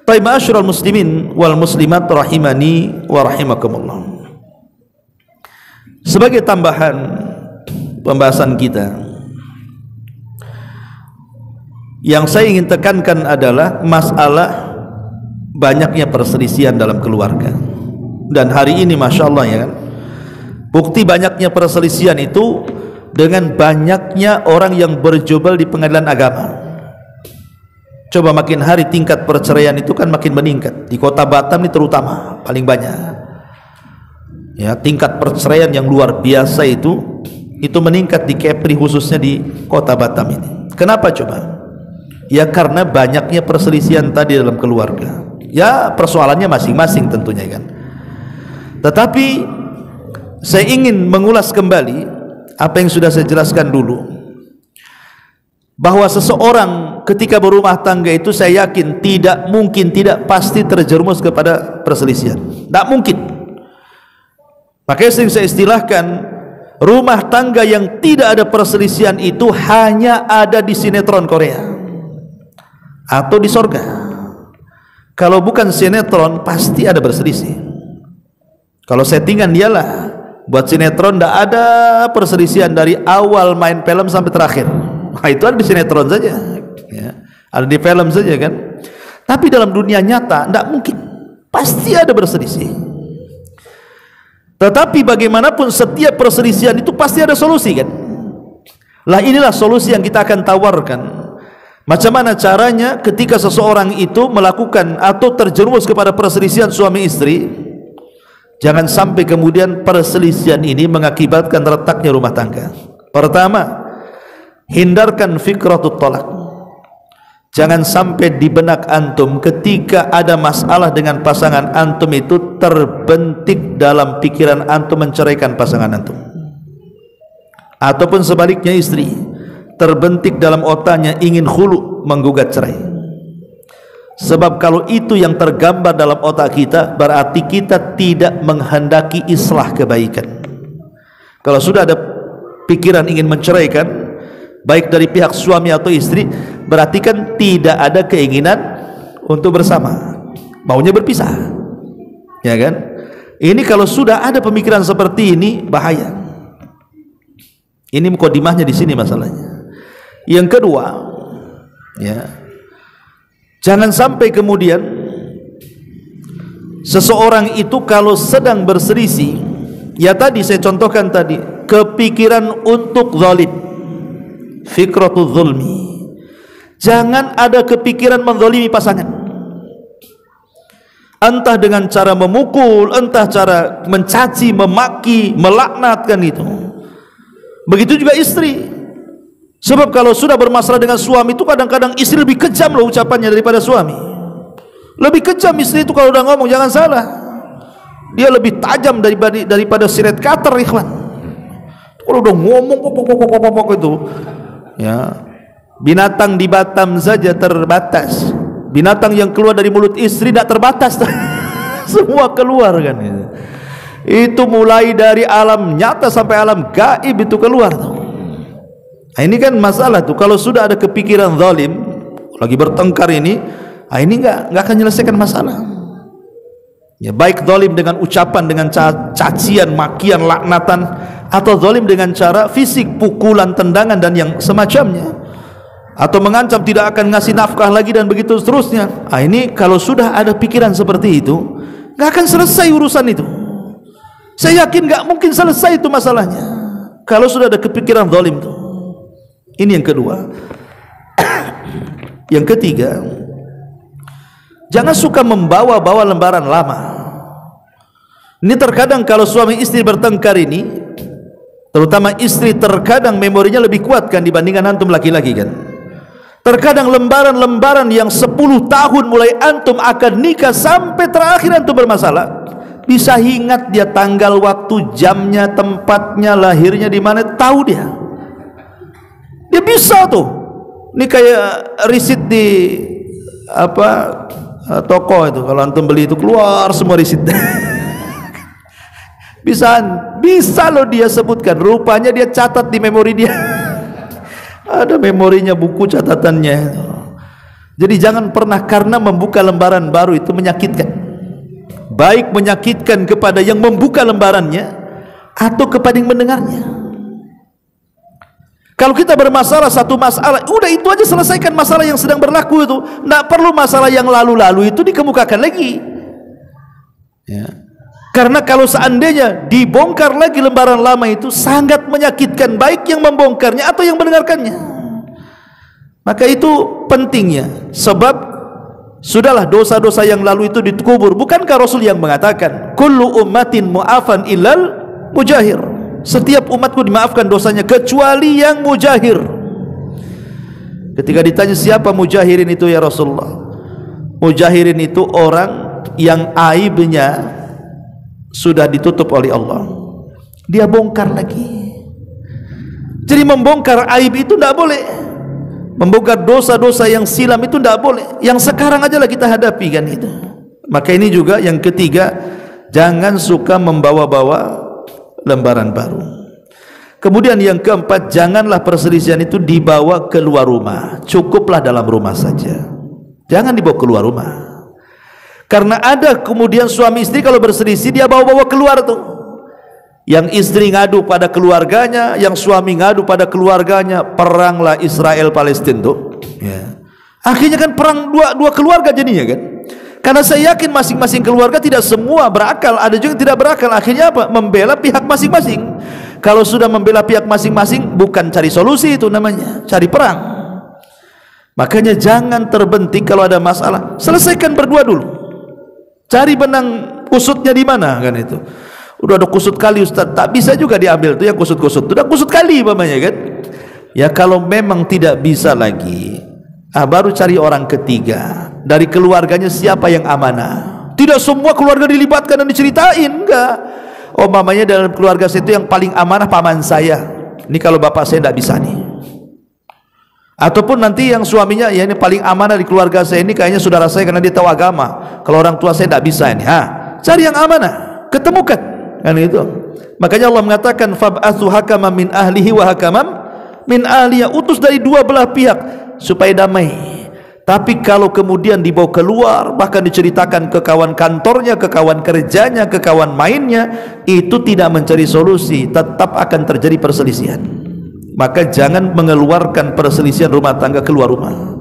Baik, ma'asyiral muslimin wal muslimat rahimani wa rahimakumullah. Sebagai tambahan pembahasan kita, yang saya ingin tekankan adalah masalah banyaknya perselisihan dalam keluarga. Dan hari ini Masya Allah ya kan, bukti banyaknya perselisihan itu dengan banyaknya orang yang berjubel di pengadilan agama. Coba makin hari tingkat perceraian itu kan makin meningkat. Di kota Batam ini terutama paling banyak ya, tingkat perceraian yang luar biasa itu meningkat di Kepri, khususnya di kota Batam ini. Kenapa coba? Ya karena banyaknya perselisihan tadi dalam keluarga. Ya persoalannya masing-masing tentunya kan. Tetapi saya ingin mengulas kembali apa yang sudah saya jelaskan dulu, bahwa seseorang ketika berumah tangga itu saya yakin tidak mungkin, tidak pasti terjerumus kepada perselisihan. Tidak mungkin. Makanya sering saya istilahkan, rumah tangga yang tidak ada perselisihan itu hanya ada di sinetron Korea atau di sorga. Kalau bukan sinetron pasti ada berselisih. Kalau settingan dialah buat sinetron, tidak ada perselisihan dari awal main film sampai terakhir. Nah, itu ada di sinetron saja ya, ada di film saja kan. Tapi dalam dunia nyata tidak mungkin, pasti ada berselisih. Tetapi bagaimanapun setiap perselisihan itu pasti ada solusi kan. Lah inilah solusi yang kita akan tawarkan. Macam mana caranya ketika seseorang itu melakukan atau terjerumus kepada perselisihan suami istri, jangan sampai kemudian perselisihan ini mengakibatkan retaknya rumah tangga. Pertama, hindarkan fikratut tolak. Jangan sampai di benak antum ketika ada masalah dengan pasangan antum itu terbentik dalam pikiran antum menceraikan pasangan antum. Ataupun sebaliknya, istri terbentik dalam otaknya ingin khulu, menggugat cerai. Sebab kalau itu yang tergambar dalam otak kita, berarti kita tidak menghendaki islah kebaikan. Kalau sudah ada pikiran ingin menceraikan, baik dari pihak suami atau istri, berarti kan tidak ada keinginan untuk bersama, maunya berpisah, ya kan? Ini kalau sudah ada pemikiran seperti ini, bahaya. Ini mukadimahnya di sini masalahnya. Yang kedua, ya, jangan sampai kemudian seseorang itu kalau sedang berselisih, ya tadi saya contohkan tadi, kepikiran untuk zalim, fikratul zulmi. Jangan ada kepikiran menzalimi pasangan, entah dengan cara memukul, entah cara mencaci, memaki, melaknatkan itu. Begitu juga istri. Sebab kalau sudah bermasalah dengan suami itu kadang-kadang istri lebih kejam loh ucapannya daripada suami. Lebih kejam istri itu kalau udah ngomong, jangan salah. Dia lebih tajam daripada silet cutter, ikhwan. Kalau udah ngomong pokok itu, ya, binatang di Batam saja terbatas. Binatang yang keluar dari mulut istri tidak terbatas. Semua keluar kan. Itu mulai dari alam nyata sampai alam gaib itu keluar tuh. Nah, ini kan masalah tuh, kalau sudah ada kepikiran zalim, lagi bertengkar ini nggak akan menyelesaikan masalah. Ya, baik zalim dengan ucapan, dengan cacian, makian, laknatan, atau zalim dengan cara fisik, pukulan, tendangan dan yang semacamnya, atau mengancam tidak akan ngasih nafkah lagi dan begitu seterusnya. Nah, ini kalau sudah ada pikiran seperti itu, nggak akan selesai urusan itu. Saya yakin nggak mungkin selesai itu masalahnya kalau sudah ada kepikiran zalim tuh. Ini yang kedua. Yang ketiga, jangan suka membawa-bawa lembaran lama. Ini terkadang kalau suami istri bertengkar ini, terutama istri, terkadang memorinya lebih kuat kan dibandingkan antum laki-laki kan. Terkadang lembaran-lembaran yang 10 tahun mulai antum akan nikah sampai terakhir antum bermasalah, bisa ingat dia tanggal, waktu, jamnya, tempatnya, lahirnya di mana, tahu dia. Dia bisa tuh. Ini kayak riset di toko itu, kalau antum beli itu keluar semua risit. Bisa loh dia sebutkan, rupanya dia catat di memori dia. Ada memorinya, buku catatannya. Jadi jangan pernah karena membuka lembaran baru itu menyakitkan, baik menyakitkan kepada yang membuka lembarannya atau kepada yang mendengarnya. Kalau kita bermasalah satu masalah, udah itu aja, selesaikan masalah yang sedang berlaku itu. Tidak perlu masalah yang lalu-lalu itu dikemukakan lagi ya. Karena kalau seandainya dibongkar lagi lembaran lama itu sangat menyakitkan, baik yang membongkarnya atau yang mendengarkannya. Maka itu pentingnya, sebab sudahlah dosa-dosa yang lalu itu dikubur. Bukankah Rasul yang mengatakan kullu ummatin mu'afan illal mujahir, setiap umatku dimaafkan dosanya kecuali yang mujahir. Ketika ditanya siapa mujahirin itu ya Rasulullah, mujahirin itu orang yang aibnya sudah ditutup oleh Allah, dia bongkar lagi. Jadi membongkar aib itu tidak boleh, membongkar dosa-dosa yang silam itu tidak boleh, yang sekarang aja lah kita hadapi kan itu. Maka ini juga yang ketiga, jangan suka membawa-bawa lembaran baru. Kemudian yang keempat, janganlah perselisihan itu dibawa keluar rumah, cukuplah dalam rumah saja, jangan dibawa keluar rumah. Karena ada kemudian suami istri kalau berselisih dia bawa-bawa keluar tuh, yang istri ngadu pada keluarganya, yang suami ngadu pada keluarganya, peranglah Israel Palestina tuh ya. Akhirnya kan perang dua keluarga jadinya kan. Karena saya yakin masing-masing keluarga tidak semua berakal, ada juga yang tidak berakal. Akhirnya apa? Membela pihak masing-masing. Kalau sudah membela pihak masing-masing, bukan cari solusi, itu namanya cari perang. Makanya jangan terbentik kalau ada masalah, selesaikan berdua dulu. Cari benang kusutnya di mana kan itu. Udah ada kusut kali Ustaz, tak bisa juga diambil tuh yang kusut-kusut. Udah kusut kali umpamanya kan. Ya kalau memang tidak bisa lagi, baru cari orang ketiga dari keluarganya, siapa yang amanah. Tidak semua keluarga dilibatkan dan diceritain, enggak. Oh mamanya dalam keluarga saya itu yang paling amanah paman saya. Ini kalau bapak saya tidak bisa nih. Ataupun nanti yang suaminya, ya ini paling amanah di keluarga saya ini kayaknya saudara saya karena dia tahu agama. Kalau orang tua saya tidak bisa ini. Cari yang amanah, ketemukan kan itu. Makanya Allah mengatakan fab'atsu hakaman min ahlihi wa hakaman min ahliya, utus dari dua belah pihak supaya damai. Tapi kalau kemudian dibawa keluar, bahkan diceritakan ke kawan kantornya, ke kawan kerjanya, ke kawan mainnya, itu tidak mencari solusi, tetap akan terjadi perselisihan. Maka jangan mengeluarkan perselisihan rumah tangga keluar rumah.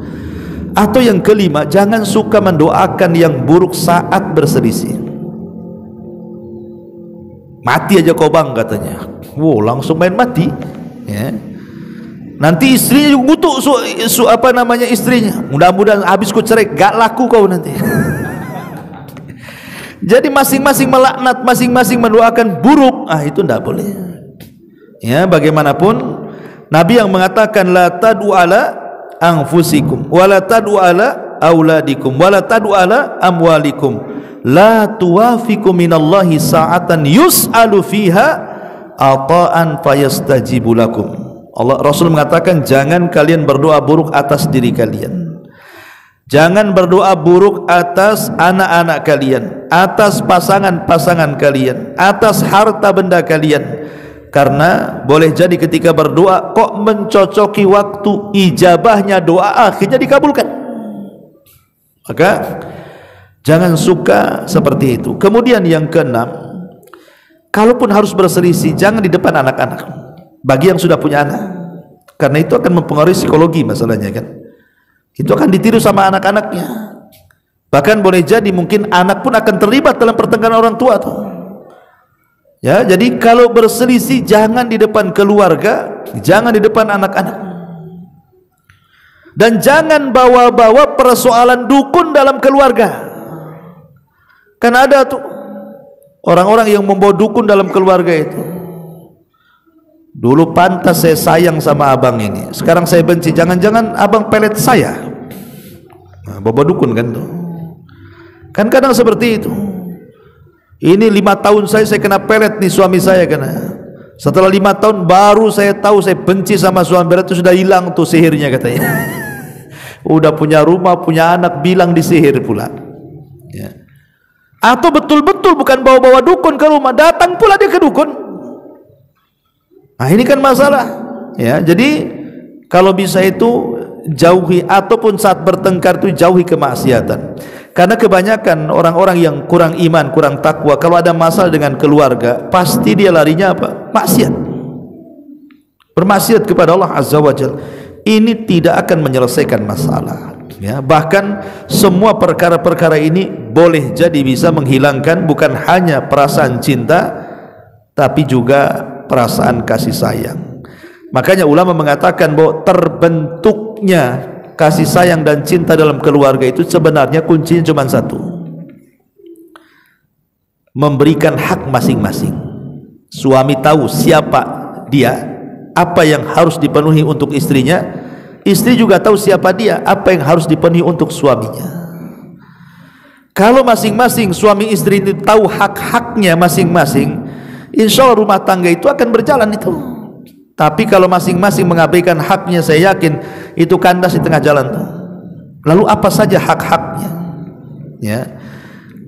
Atau yang kelima, jangan suka mendoakan yang buruk saat berselisih. Mati aja kau bang katanya. Wow, langsung main mati ya. Nanti istrinya juga ngutuk istrinya. Mudah-mudahan habis ku cerai, gak laku kau nanti. Jadi masing-masing melaknat, masing-masing mendoakan buruk, itu tidak boleh ya. Bagaimanapun Nabi yang mengatakan la tad'u ala anfusikum wa la tad'u ala auladikum wa la tad'u ala amwalikum la tuwafiqu minallahi sa'atan yus'alu fiha ata'an fayastajibu lakum. Rasul mengatakan jangan kalian berdoa buruk atas diri kalian, jangan berdoa buruk atas anak-anak kalian, atas pasangan-pasangan kalian, atas harta benda kalian. Karena boleh jadi ketika berdoa kok mencocoki waktu ijabahnya doa, akhirnya dikabulkan. Maka jangan suka seperti itu. Kemudian yang keenam, kalaupun harus berselisih, jangan di depan anak-anak, bagi yang sudah punya anak, karena itu akan mempengaruhi psikologi masalahnya kan. Itu akan ditiru sama anak-anaknya. Bahkan boleh jadi mungkin anak pun akan terlibat dalam pertengkaran orang tua tuh. Ya, jadi kalau berselisih jangan di depan keluarga, jangan di depan anak-anak. Dan jangan bawa-bawa persoalan dukun dalam keluarga. Kan ada tuh orang-orang yang membawa dukun dalam keluarga itu. Dulu pantas saya sayang sama abang ini, sekarang saya benci, jangan-jangan abang pelet saya. Bawa dukun kan tuh. Kan kadang seperti itu. Ini 5 tahun saya kena pelet nih suami saya kena. Setelah 5 tahun baru saya tahu saya benci sama suami, berat itu sudah hilang tuh sihirnya katanya. Udah punya rumah, punya anak, bilang disihir pula. Ya. Atau betul-betul bukan bawa-bawa dukun ke rumah, datang pula dia ke dukun. Nah, ini kan masalah. Ya, jadi kalau bisa itu jauhi, ataupun saat bertengkar itu jauhi kemaksiatan. Karena kebanyakan orang-orang yang kurang iman, kurang takwa, kalau ada masalah dengan keluarga, pasti dia larinya apa? Maksiat. Bermaksiat kepada Allah Azza wa Jalla. Ini tidak akan menyelesaikan masalah. Ya, bahkan semua perkara-perkara ini boleh jadi bisa menghilangkan bukan hanya perasaan cinta, tapi juga perasaan kasih sayang. Makanya ulama mengatakan bahwa terbentuknya kasih sayang dan cinta dalam keluarga itu sebenarnya kuncinya cuma satu: memberikan hak masing-masing. Suami tahu siapa dia, apa yang harus dipenuhi untuk istrinya. Istri juga tahu siapa dia, apa yang harus dipenuhi untuk suaminya. Kalau masing-masing suami istri ini tahu hak-haknya masing-masing, insya Allah rumah tangga itu akan berjalan itu. Tapi kalau masing-masing mengabaikan haknya, saya yakin itu kandas di tengah jalan tuh. Lalu apa saja hak-haknya? Ya,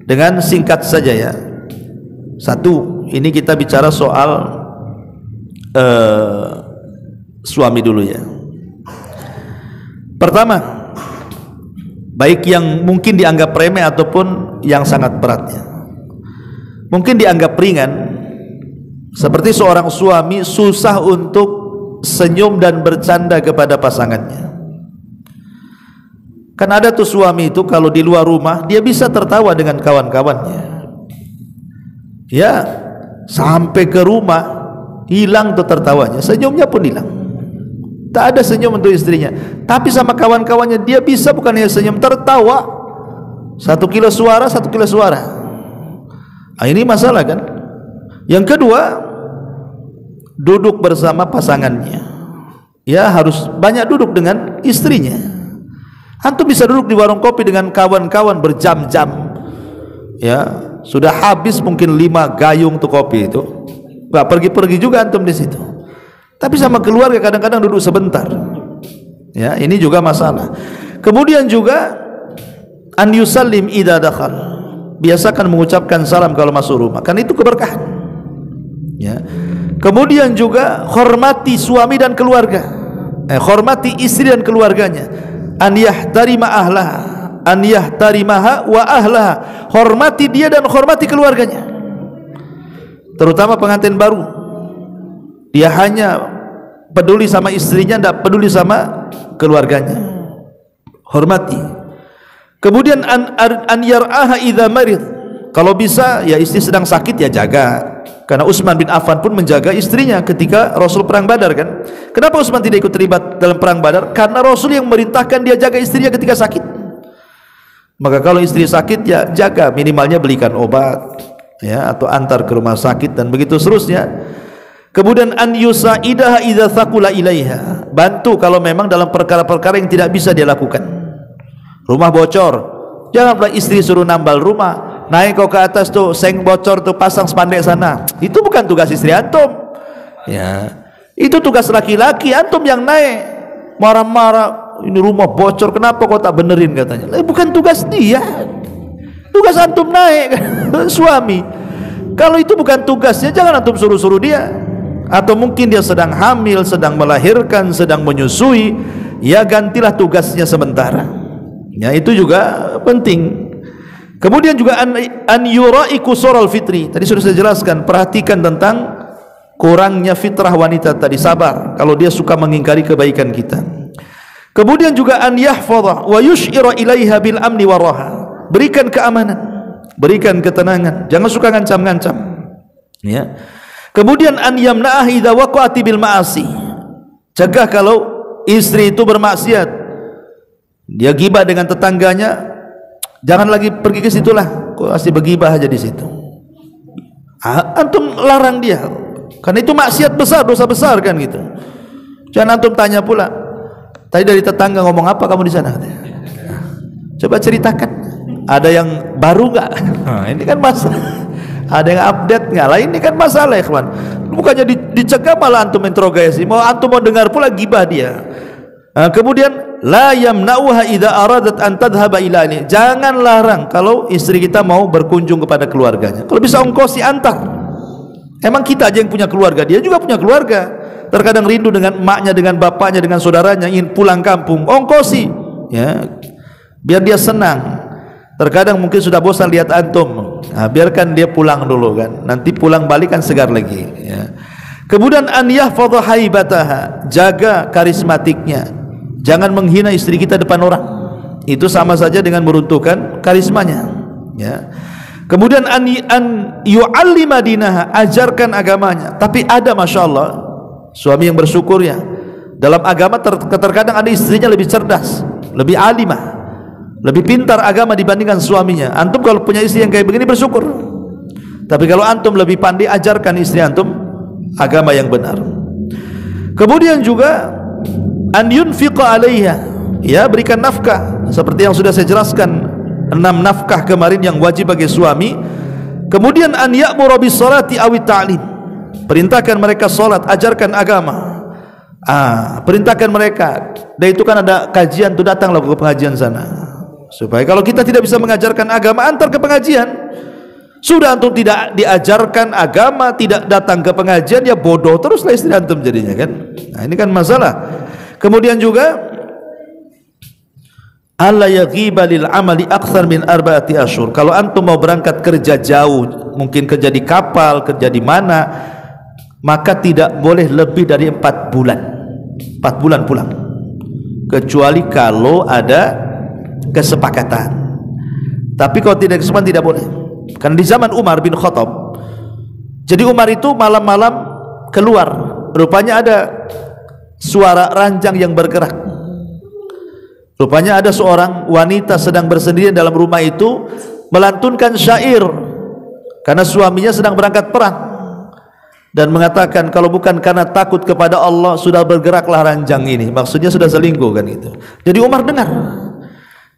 dengan singkat saja ya. Satu, ini kita bicara soal suami dulu ya. Pertama, baik yang mungkin dianggap remeh ataupun yang sangat beratnya. Mungkin dianggap ringan, seperti seorang suami susah untuk senyum dan bercanda kepada pasangannya. Kan ada tuh suami itu kalau di luar rumah dia bisa tertawa dengan kawan-kawannya. Ya, sampai ke rumah hilang tuh tertawanya, senyumnya pun hilang. Tak ada senyum untuk istrinya. Tapi sama kawan-kawannya dia bisa bukan hanya senyum, tertawa. 1 kilo suara, 1 kilo suara. Nah, ini masalah kan. Yang kedua, duduk bersama pasangannya. Ya, harus banyak duduk dengan istrinya. Antum bisa duduk di warung kopi dengan kawan-kawan berjam-jam. Ya, sudah habis mungkin 5 gayung tuh kopi itu. Gak pergi-pergi juga antum di situ. Tapi sama keluarga kadang-kadang duduk sebentar. Ya, ini juga masalah. Kemudian juga an yusallim idza dakhal. Biasakan mengucapkan salam kalau masuk rumah. Kan itu keberkahan. Ya. Kemudian juga hormati suami dan keluarga. Hormati istri dan keluarganya. An yahtarima ahlaha, an yahtarimaha wa ahlaha. Hormati dia dan hormati keluarganya. Terutama pengantin baru. Dia hanya peduli sama istrinya, tidak peduli sama keluarganya. Hormati. Kemudian an yar'aha idza marid. Kalau bisa ya istri sedang sakit ya jaga. Karena Utsman bin Affan pun menjaga istrinya ketika Rasul perang Badar kan. Kenapa Utsman tidak ikut terlibat dalam perang Badar? Karena Rasul yang merintahkan dia jaga istrinya ketika sakit. Maka kalau istri sakit ya jaga, minimalnya belikan obat ya, atau antar ke rumah sakit dan begitu seterusnya. Kemudian an yusaidaha idza thaqula ilaiha. Bantu kalau memang dalam perkara-perkara yang tidak bisa dia lakukan. Rumah bocor, jangan pula istri suruh nambal rumah. Naik kau ke atas tuh, seng bocor tuh, pasang spandek sana. Itu bukan tugas istri antum. Ya, itu tugas laki-laki. Antum yang naik marah-marah, ini rumah bocor, kenapa kau tak benerin katanya. Bukan tugas dia. Tugas antum naik suami. Kalau itu bukan tugasnya, jangan antum suruh-suruh dia. Atau mungkin dia sedang hamil, sedang melahirkan, sedang menyusui, ya gantilah tugasnya sementara. Ya, itu juga penting. Kemudian juga an yura'i qusural fitri. Tadi sudah saya jelaskan, perhatikan tentang kurangnya fitrah wanita tadi, sabar kalau dia suka mengingkari kebaikan kita. Kemudian juga an yahfadha wa yush'ira ilaiha bil amni waraha. Berikan keamanan, berikan ketenangan, jangan suka ngancam-ngancam. Ya. Kemudian an yamna'ah idza waqa'ati bil ma'asi. Cegah kalau istri itu bermaksiat. Dia gibah dengan tetangganya, jangan lagi pergi ke situlah. Kok masih bergibah aja di situ. Antum larang dia. Karena itu maksiat besar, dosa besar kan gitu. Jangan antum tanya pula, tadi dari tetangga ngomong apa kamu di sana? Coba ceritakan. Ada yang baru nggak? Nah, ini kan masalah. Ada yang update nggak? Lah ini kan masalah ya kawan. Bukannya dicegah malah antum interogasi. Mau antum mau dengar pula gibah dia. Nah, kemudian la yamna'uha idza aradat an tadhhaba ila ini. Jangan larang kalau istri kita mau berkunjung kepada keluarganya. Kalau bisa ongkosi antar. Emang kita aja yang punya keluarga, dia juga punya keluarga. Terkadang rindu dengan emaknya, dengan bapaknya, dengan saudaranya, ingin pulang kampung. Ongkosi, ya, biar dia senang. Terkadang mungkin sudah bosan lihat antum, nah, biarkan dia pulang dulu kan. Nanti pulang balik kan segar lagi. Ya. Kemudian an yahfadha haibataha, jaga karismatiknya. Jangan menghina istri kita depan orang. Itu sama saja dengan meruntuhkan karismanya. Ya. Kemudian an yu'allima dinaha, ajarkan agamanya. Tapi ada, masya Allah, suami yang bersyukur ya. Dalam agama terkadang ada istrinya lebih cerdas, lebih alimah, lebih pintar agama dibandingkan suaminya. Antum kalau punya istri yang kayak begini bersyukur. Tapi kalau antum lebih pandai, ajarkan istri antum agama yang benar. Kemudian juga an yunfiqa 'alaiha, ya, berikan nafkah seperti yang sudah saya jelaskan, 6 nafkah kemarin yang wajib bagi suami. Kemudian an ya'muru bis salati aw ta'lim, perintahkan mereka salat, ajarkan agama. Perintahkan mereka. Dan itu kan ada kajian tuh, datanglah ke pengajian sana. Supaya kalau kita tidak bisa mengajarkan agama, antar ke pengajian. Sudah antum tidak diajarkan agama, tidak datang ke pengajian, ya bodoh teruslah istri antum jadinya kan. Nah, ini kan masalah. Kemudian juga alla yaghiba lil amali akthar min 4 ashhur. Kalau antum mau berangkat kerja jauh, mungkin kerja di kapal, kerja di mana, maka tidak boleh lebih dari 4 bulan. 4 bulan pulang. Kecuali kalau ada kesepakatan. Tapi kalau tidak kesepakatan tidak boleh. Karena di zaman Umar bin Khattab, jadi Umar itu malam-malam keluar, rupanya ada suara ranjang yang bergerak. Rupanya ada seorang wanita sedang bersendirian dalam rumah itu melantunkan syair karena suaminya sedang berangkat perang, dan mengatakan kalau bukan karena takut kepada Allah sudah bergeraklah ranjang ini. Maksudnya sudah selingkuh kan itu. Jadi Umar dengar.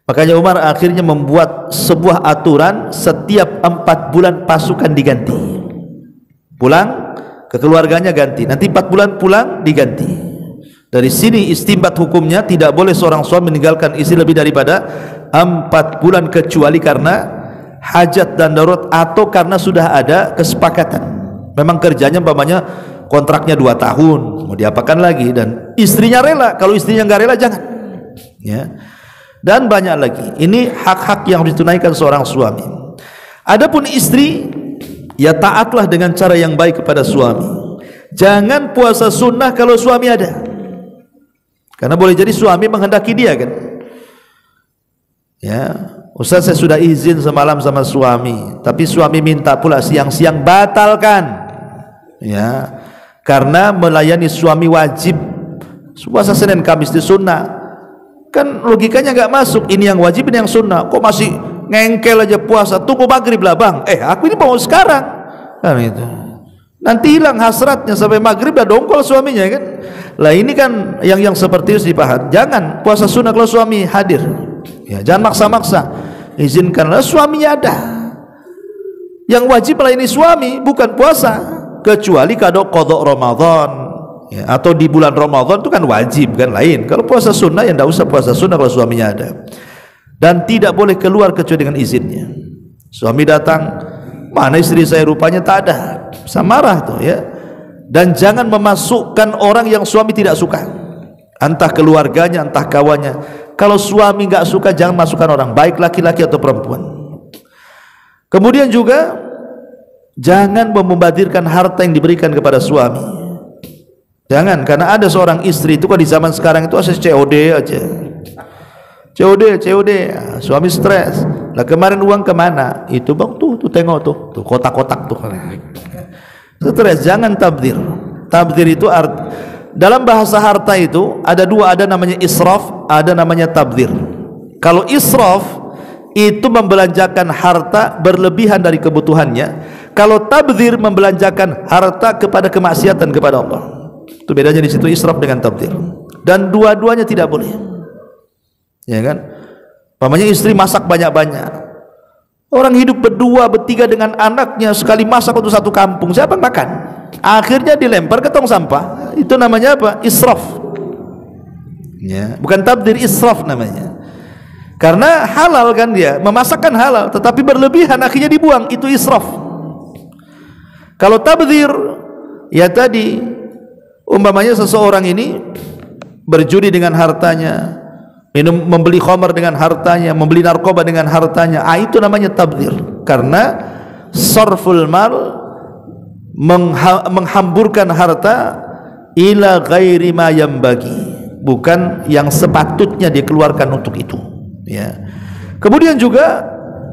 Makanya Umar akhirnya membuat sebuah aturan, setiap 4 bulan pasukan diganti. Pulang ke keluarganya ganti. Nanti 4 bulan pulang diganti. Dari sini istinbat hukumnya tidak boleh seorang suami meninggalkan istri lebih daripada 4 bulan kecuali karena hajat dan darurat atau karena sudah ada kesepakatan. Memang kerjanya umpamanya kontraknya 2 tahun, mau diapakan lagi, dan istrinya rela. Kalau istrinya nggak rela jangan. Ya. Dan banyak lagi. Ini hak-hak yang harus ditunaikan seorang suami. Adapun istri, ya taatlah dengan cara yang baik kepada suami. Jangan puasa sunnah kalau suami ada. Karena boleh jadi suami menghendaki dia kan. Ya, Ustaz saya sudah izin semalam sama suami, tapi suami minta pula siang-siang, batalkan. Ya, karena melayani suami wajib. Puasa Senin Kamis di sunnah. Kan logikanya nggak masuk, ini yang wajib, ini yang sunnah. Kok masih ngengkel aja puasa? Tunggu maghrib lah bang. Aku ini mau sekarang kan itu. Nanti hilang hasratnya, sampai maghrib dah dongkol suaminya kan. Lah ini kan yang seperti itu dipaham. Jangan puasa sunnah kalau suami hadir. Ya, jangan maksa-maksa. Izinkanlah suaminya ada. Yang wajib lah ini suami, bukan puasa. Kecuali kalau qadha Ramadan. Ya, atau di bulan Ramadan itu kan wajib kan, lain. Kalau puasa sunnah ya tidak usah puasa sunnah kalau suaminya ada. Dan tidak boleh keluar kecuali dengan izinnya. Suami datang, mana istri saya, rupanya tak ada, bisa marah tuh ya. Dan jangan memasukkan orang yang suami tidak suka, entah keluarganya entah kawannya. Kalau suami nggak suka jangan masukkan orang, baik laki-laki atau perempuan. Kemudian juga jangan membazirkan harta yang diberikan kepada suami. Jangan, karena ada seorang istri itu kan di zaman sekarang itu asal COD aja. COD, suami stres. Lah kemarin uang kemana? Itu bang tuh tengok tuh kotak-kotak tuh. Stres, jangan tabdzir. Tabdzir itu dalam bahasa harta itu ada 2, ada namanya israf, ada namanya tabdzir. Kalau israf itu membelanjakan harta berlebihan dari kebutuhannya. Kalau tabdzir membelanjakan harta kepada kemaksiatan kepada Allah. Itu bedanya di situ, israf dengan tabdzir. Dan dua-duanya tidak boleh. Ya kan? Pamannya istri masak banyak-banyak. Orang hidup berdua, bertiga dengan anaknya, sekali masak untuk satu kampung, siapa yang makan? Akhirnya dilempar ke tong sampah. Itu namanya apa? Israf. Ya, bukan tabdzir, israf namanya. Karena halal kan dia, memasakkan halal, tetapi berlebihan akhirnya dibuang, itu israf. Kalau tabdzir, ya tadi umpamanya seseorang ini berjudi dengan hartanya, membeli khamar dengan hartanya, membeli narkoba dengan hartanya, itu namanya tabdzir. Karena sarful mal, menghamburkan harta ila ghairi ma yambagi, bukan yang sepatutnya dikeluarkan untuk itu, ya. Kemudian juga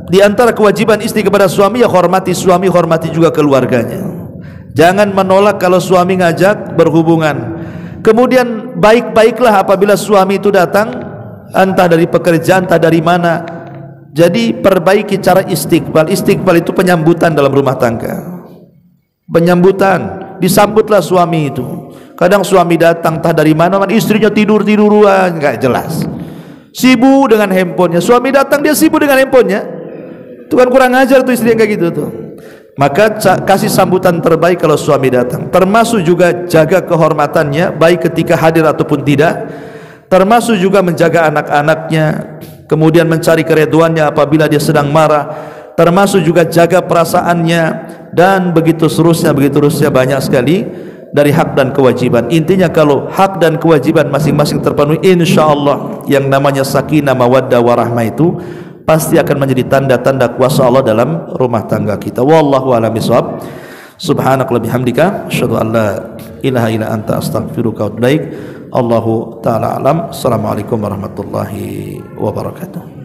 di antara kewajiban istri kepada suami, ya hormati suami, hormati juga keluarganya. Jangan menolak kalau suami ngajak berhubungan. Kemudian baik-baiklah apabila suami itu datang, entah dari pekerjaan, entah dari mana. Jadi perbaiki cara istiqbal. Istiqbal itu penyambutan dalam rumah tangga. Penyambutan, disambutlah suami itu. Kadang suami datang entah dari mana, istrinya tidur-tiduran, enggak jelas. Sibuk dengan handphonenya. Suami datang dia sibuk dengan handphonenya. Itu kan kurang ajar tuh istri yang kayak gitu tuh. Maka kasih sambutan terbaik kalau suami datang. Termasuk juga jaga kehormatannya, baik ketika hadir ataupun tidak. Termasuk juga menjaga anak-anaknya, kemudian mencari keridhoannya apabila dia sedang marah. Termasuk juga jaga perasaannya, dan begitu seterusnya banyak sekali dari hak dan kewajiban. Intinya kalau hak dan kewajiban masing-masing terpenuhi, insyaallah yang namanya sakinah, mawaddah, warahmah itu pasti akan menjadi tanda-tanda kuasa Allah dalam rumah tangga kita. Wallahu a'lam bishawab. Subhanakallahumma bihamdika asyhadu an la ilaha illa anta astaghfiruka wa atubu ilaik. Allahu taala alam. Assalamualaikum warahmatullahi wabarakatuh.